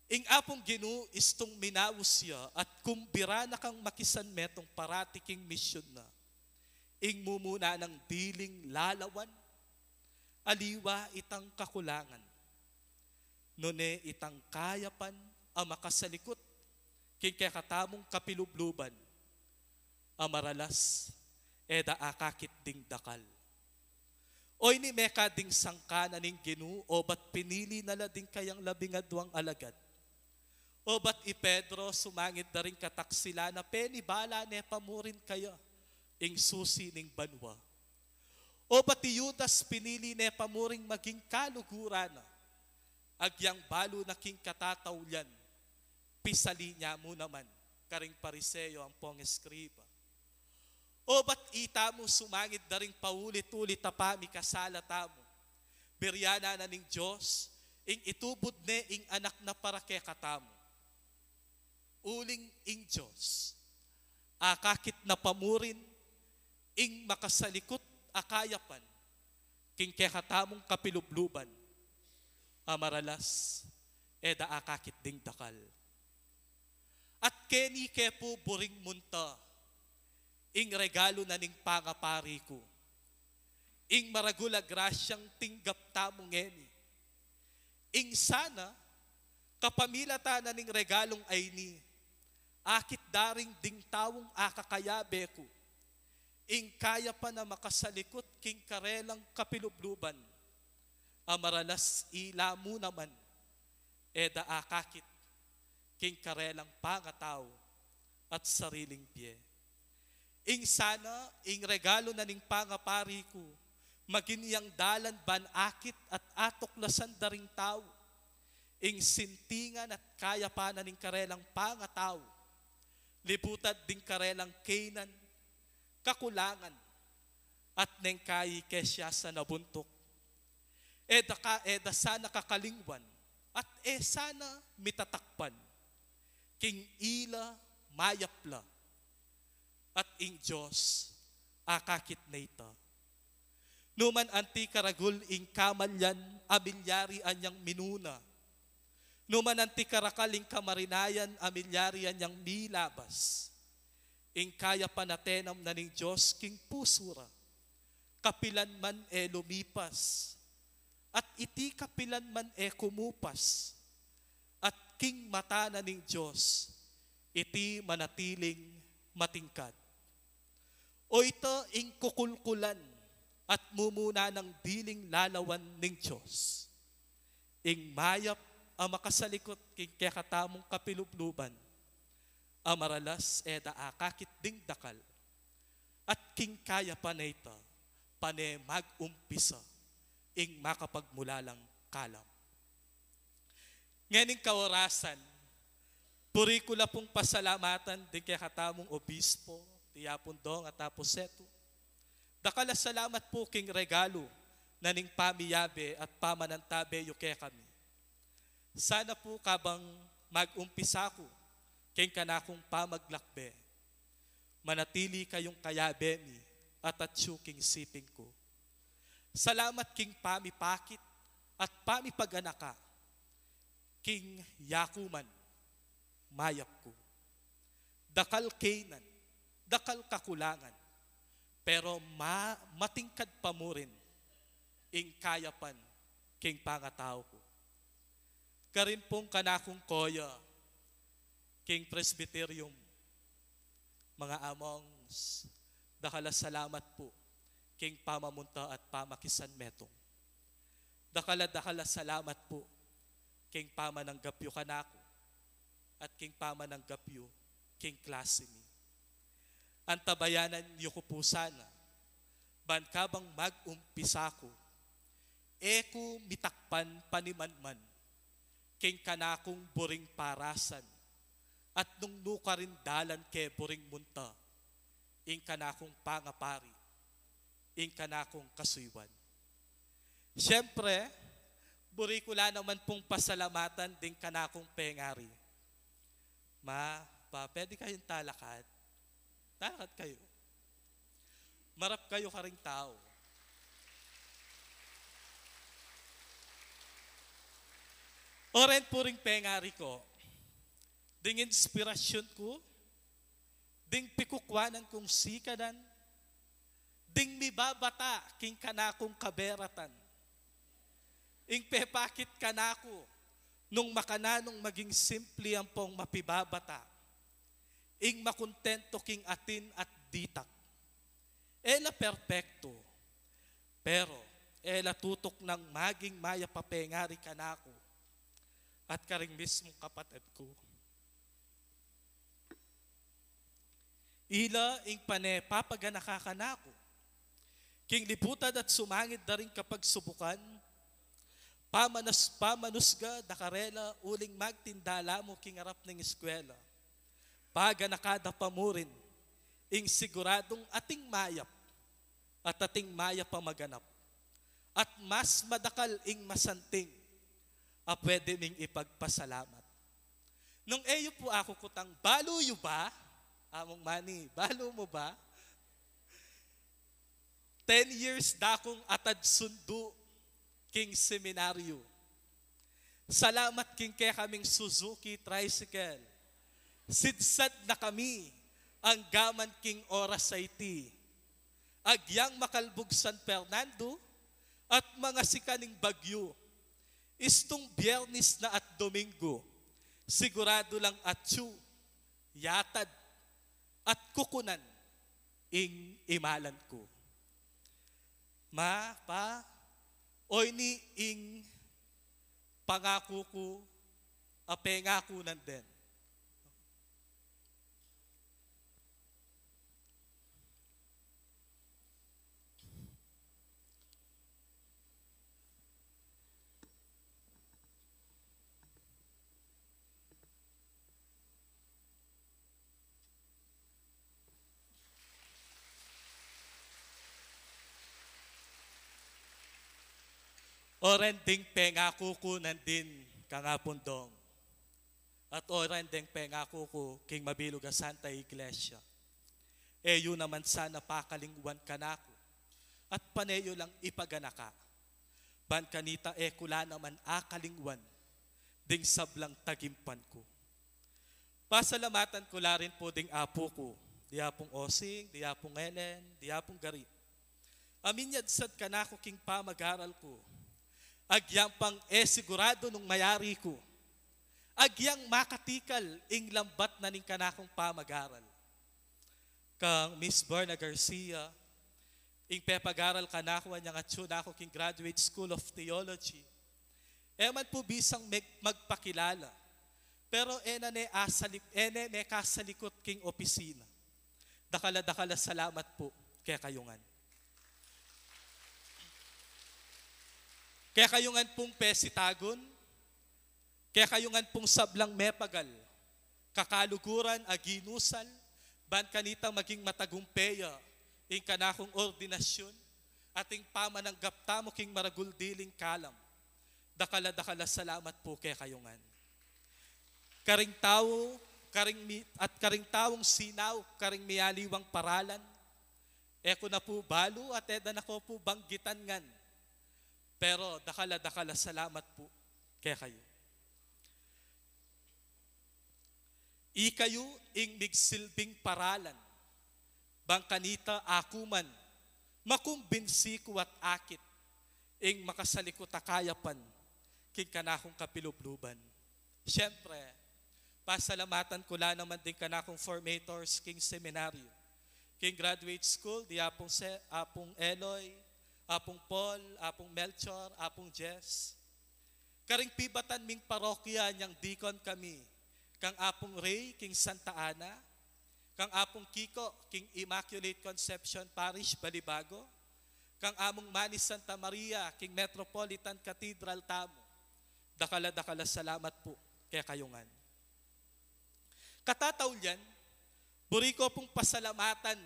Ing apong Ginu istong minawos siya at kumbira na kang makisan metong parati king misyon na. Ing mumuna ng diling lalawan, aliwa itang kakulangan. Nune itang kayapan ang makasalikot king kekatamong kapilubluban, amaralas, eda akakit ding dakal. Oy ni meka ding sangkana ning Ginu, o ba't pinili nala ding kayang labingadwang alagad? O ba't i Pedro sumangit na rin kataksila na penibala ne pamurin kaya, ing susi ning banwa? O ba't i Judas pinili ne pamuring maging kaluguran na, agyang balo na king katatawlan, pisali niya mo naman, karing pariseyo ang pong eskriba. O ba't ita mo sumangit na rin paulit-ulit tapami kasalata mo, biryana na ning Diyos, ing itubod ne ing anak na para kekatamo. Uling ing Diyos, akakit na pamurin, ing makasalikot akayapan, king kekatamong kapilubluban, amaralas, eda akakit ding dakal. At keni kepo buring munta, ing regalo na ning pangapari ko, ing maragula grasyang tinggap tamong eni, ing sana kapamilata na ning regalong ay ni, akit daring ding tawong akakayabe ko, ing kaya pa na makasalikot king karelang kapilubluban, amaralas ila mo naman, eda akakit king karelang pangataw at sariling pie. Ing sana, ing regalo na ning pangapari ko, maginiyang dalan ban akit at atoklasan daring tao, ing sintingan at kaya pa na ning karelang pangataw, libutad ding karelang kainan, kakulangan, at neng kayi kesya sa nabuntok. Eda sana kakalingwan, at sana mitatakpan, king ila mayapla, at ing Diyos, akakit na ito. Numan anti karagul ing kamalyan, amilyari anyang minuna. Numan anti karakaling kamarinayan, amilyari anyang milabas. Ing kaya panatenam na ning Diyos, king pusura. Kapilan man e lumipas, at iti kapilan man e kumupas. At king mata na ning Diyos, iti manatiling matingkad. O ito ing kukulkulan at mumuna ng diling lalawan ning Diyos. Ing mayap ang makasalikot king kekatamong kapilubluban, amaralas eda akakit ding dakal, at king kaya pa na ito, pane mag-umpisa, ing makapagmulalang kalam. Nganing kaorasan, puri ko la pong pasalamatan din kaya katamong obispo, tiyapon dong at aposeto. Dakala salamat po king regalo na ning pamiyabe at pamanantabe yu kaya kami. Sana po kabang mag-umpisa ko king kanakong pamaglakbe, manatili kayong kayabe mi at atsu king siping ko. Salamat king pamipakit at pamipaganaka, king yakuman, mayap ko. Dakal kainan, dakal kakulangan, pero matingkad pa mo rin, ing kayapan, king pangatao ko. Karin pong kanakong koya, king presbyterium, mga amongs, dakala salamat po, king pamamunta at pamakisan metong. Dakala salamat po, king pamananggapyo kanako, at king pamananggapyo, king klase mi. Antabayanan niyo ko po sana, ban kabang mag-umpisa ko, eko mitakpan panimanman, king kanakong buring parasan, at nung nuka rin dalan ke buring munta, ing kanakong pangapari, ing kanakong kasuywan. Siyempre, buri ko la naman pong pasalamatan ding kanakong pengari. Pwede kayong talakad? Talakad kayo. Marap kayo karing tao. Oren puring pengari ko, ding inspirasyon ko, ding pikukwanan kong sikadan, ding mibabata king kanakong kaberatan, ing pepakit kanako, nung makananong maging simple ang pong mapibabata, ing makontento king atin at ditak. Ela perpekto, pero ela tutok ng maging maya papengari kanako, at karing mismong kapatid ko. Ila ing pane papaganaka kanako, king liputad at sumangit na rin kapag subukan, pamanusga dakarela uling magtindala mo king arap ng eskwela, paga nakada pa mo rin, ing siguradong ating mayap, at ating mayap pa maganap, at mas madakal ing masanting, pwede ming ipagpasalamat. Nung eyo po ako kutang, balo yu ba? Among mani, balo mo ba? 10 years dakong atad sundo, king seminaryo. Salamat king kaya kaming Suzuki tricycle. Sidsad na kami ang gaman king oras sa iti. Agyang makalbog San Fernando at mga sikaning bagyo. Istong Biyernes na at Domingo, sigurado lang atsu, yatad, at kukunan ing imalan ko. Oy ni ing pangako ko, apengako nanden. Oren ding pengako ko nandin kangapundong. At oren ding pengako ko king mabilog a Santa Iglesia. Eyo naman sana pakalingwan kanako, at paneyo lang ipaganaka. Ban kanita kula naman akalingwan, ding sablang tagimpan ko. Pasalamatan ko la rin po ding apo ko, diapong Osing, diapong Ellen, diapong Gari. Aminyad sad kanako king pamag-aral ko, agyang pang sigurado nung mayari ko, agyang makatikal ing lambat na ning kanakong pamag-aral. Kang Miss Berna Garcia, ing pepag-aral kanako niyang atyo na ako king Graduate School of Theology. Eman po bisang magpakilala, pero may kasalikot king opisina. Dakala salamat po kaya kayungan. Kaya kayungan pong pesitagon, kaya kayungan pong sablang mepagal, kakaluguran aginusal, ban kanita maging matagumpeya, ing kanakong ordinasyon, ating pamananggap tamo king maraguldiling kalam. Dakala salamat po kaya kayungan. Karing tao, karing tawong sinaw, karing miyaliwang paralan, eko na po balo at edan ako po banggitan ngan. Pero dakala salamat po kaya kayo. Ikayo ing migsilbing paralan, bang kanita akuman, makumbinsi ko at akit, ing makasalikot akayapan, king kanakong kapilubluban. Siyempre, pasalamatan ko la naman din kanakong formators, king seminaryo, king graduate school, di apong Eloy, apong Paul, apong Melchor, apong Jess. Karing pibatan ming parokya niyang deacon kami, kang apong Ray, king Santa Ana, kang apong Kiko, king Immaculate Conception Parish, Balibago, kang among Manny Santa Maria, king Metropolitan Cathedral, Tamo. Dakala salamat po kaya kayungan. Katataulyan, buri ko pong pasalamatan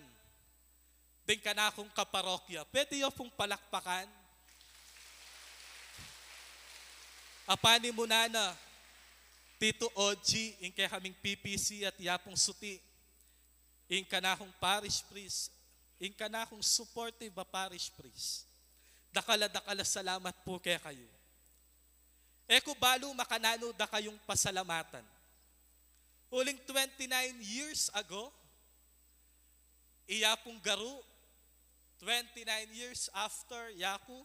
din kanakong kaparokya. Pwede yung pong palakpakan. Apani mo na Tito Oji, ing kaya kaming PPC at yapong suti, ing kanakong parish priest, ing kanakong supportive parish priest. Dakala salamat po kaya kayo. Eko balo makanano da kayong pasalamatan. Uling 29 years ago, iyapong garu, 29 years after yaku,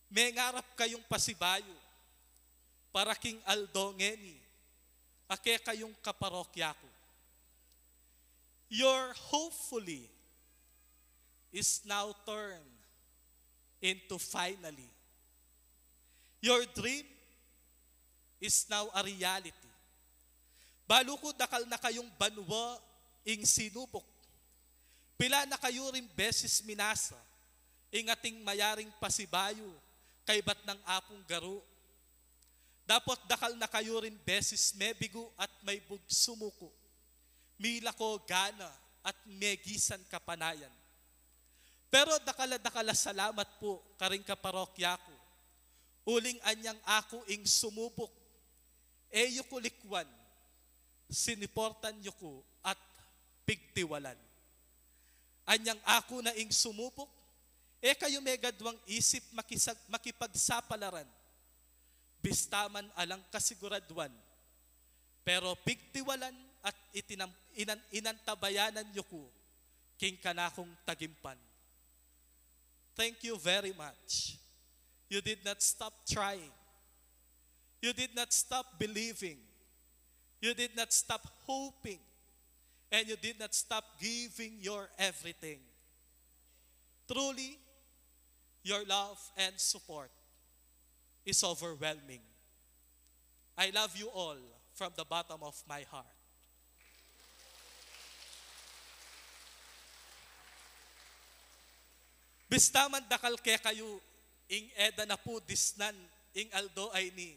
may ngarap kayong pasibayo, para king Aldongeni, ake kayong kaparokya ko. Your hopefully is now turned into finally. Your dream is now a reality. Balo ko dakal na kayong banwa ing sinubok. Pila na kayo rin beses minasa, ing ating mayaring pasibayo, kay bat ng apong garu. Dapat dakal na kayo rin beses mebigo at may bugsumuko. Mila ko gana at megisan kapanayan. Pero dakala salamat po karing kaparokya ko. Uling anyang ako ing sumubok. Eyo kulikwan, siniportan nyo ko at pigtiwalan. Anyang ako na ing sumubok, kayo may gadwang isip makipagsapalaran. Bistaman alang kasiguraduan, pero pigtiwalan at inantabayanan nyo ko, king kanakong tagimpan. Thank you very much. You did not stop trying. You did not stop believing. You did not stop hoping. And you did not stop giving your everything. Truly, your love and support is overwhelming. I love you all from the bottom of my heart. Bistaman dakal ke kayo, ing eda na po disnan, ing aldo ay ni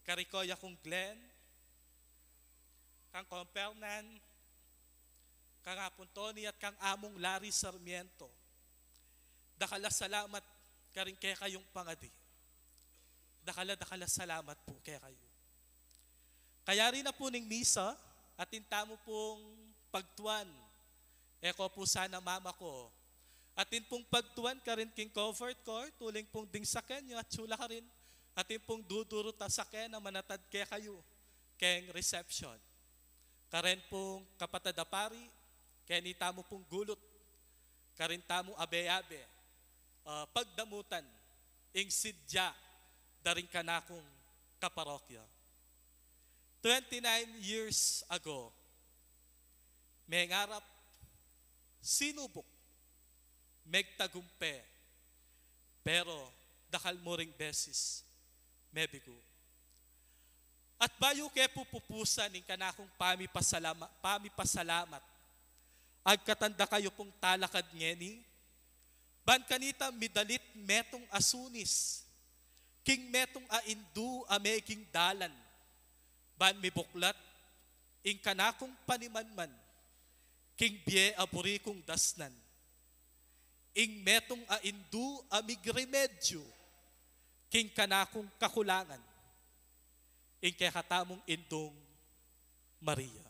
karikoya kong Glenn, kang Compernan, kang apon Tony at kang among Larry Sarmiento. Dakala salamat karing kaya kayong pangadi. Dakala salamat po kaya kayo. Kaya rin na po ning misa at intamo pong pagtuan. Eko po sana mama ko. Atin pong pagtuan ka rin king comfort ko, tuling pong ding saken nyo at sula ka rin. Atin pong duduro ta saken na manatad ke kayo, keng reception. Karen pong kapatadapari, kaya tamo pong gulot. Karin tamo abe-abe, pagdamutan, ing sidya, daring kanakong kaparokya. 29 years ago, may ngarap, sinubok, megtagumpe, pero dakal mo ring beses, mebigo. At bayo ke pupupusan ng kanakong pamipasalamat, agkatanda kayo pong talakad ngeni, ban kanita midalit metong asunis, king metong aindu ameking dalan, ban mibuklat, ing kanakong panimanman, king bie aburi kong dasnan, ing metong aindu amig remedyo, king kanakong kakulangan, ing kakatamong indong Maria.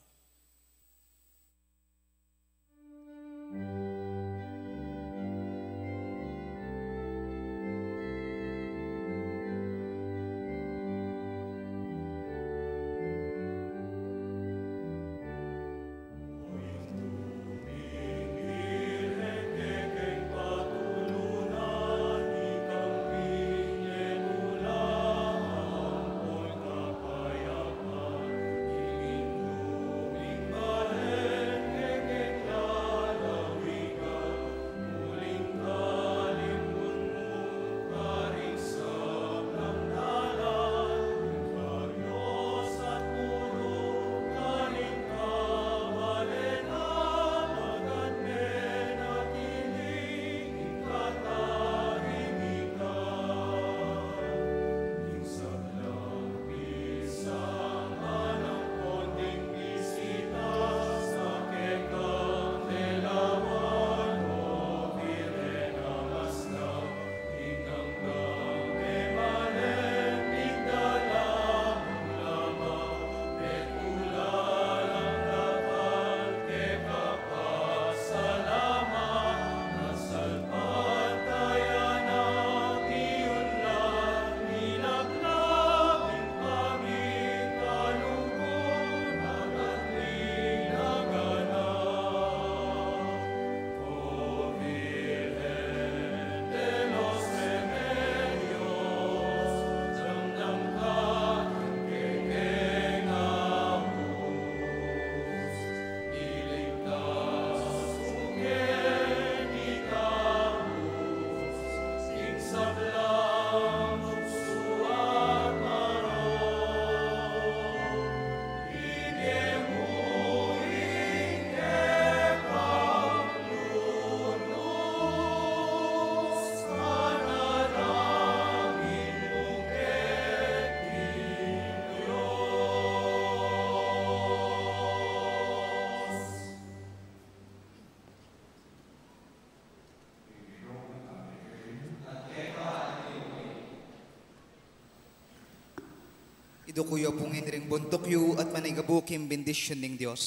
Ido kuyo pong iniring bundok yu at manigabukim bendisyon ng Diyos.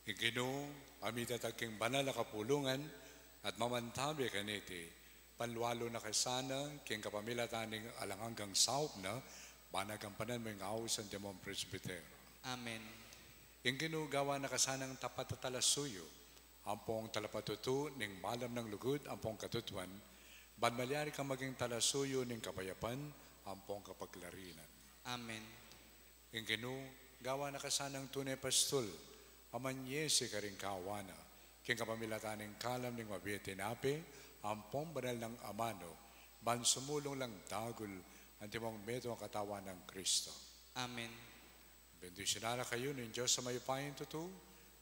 Igino, amita tagking banal na kapulungan at mamantabi kaniti, panlualo na kasana, king kapamilataning alanganggang saop na, banagampanan mo yung awasan di mong presbytero. Amen. Yung ginugawa na kasanang tapat at talasuyo, ampong talapatutu ning malam ng lugod, ampong katutuan, banmalyari kang maging talasuyo ning kapayapan, ampong kapaglarinan. Amen. Yung gawa na kasanang tunay pastol, amanyesi ka rin kawana, king kapamilataning kalam ning mabiyatin ape, ampong banal ng amano, ban sumulong lang dagul, antimong meto ang katawan ng Kristo. Amen. Bendisyonan na kayo ng Diyos sa may pahin tutu,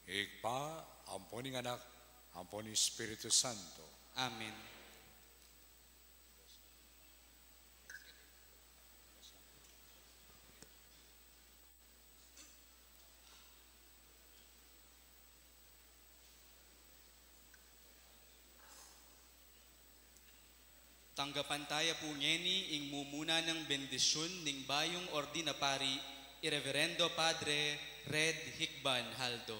higpa, ampon ng anak, ampon ng Espiritu Santo. Amen. Tanggapan tayo po ngeni ing mumuna ng bendisyon ning bayong ordinapari, Irreverendo Padre Red Hikban Haldo.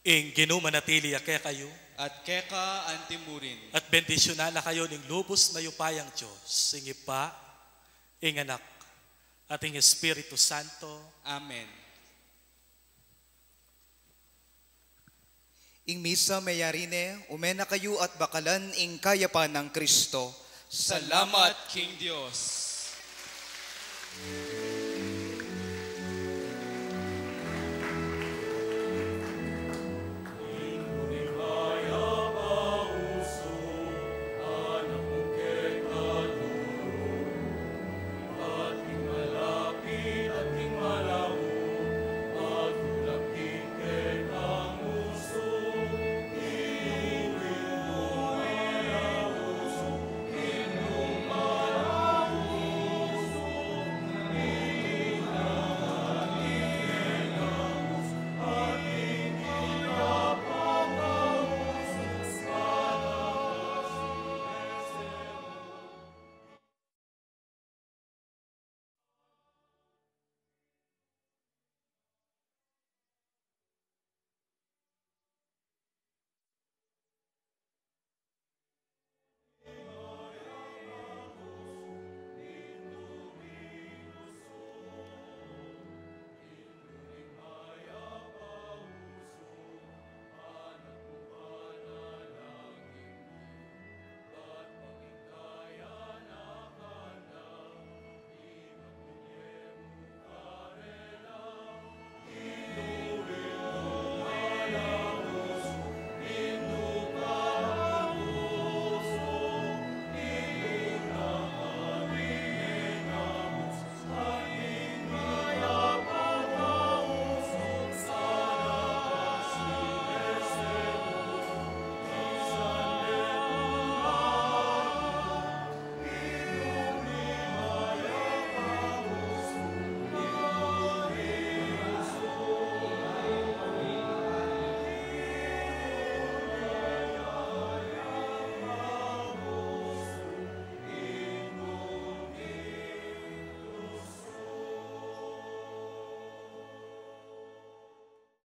ing ginumanatili ake kayo, at keka antimurin, at bendisyonan na kayo ng lubos mayupayang Diyos, ing Ipa, ing Anak, at ing Espiritu Santo. Amen. Ing misa mayarine, umena kayo at bakalan ing kayapan ng Kristo. Salamat, King Diyos.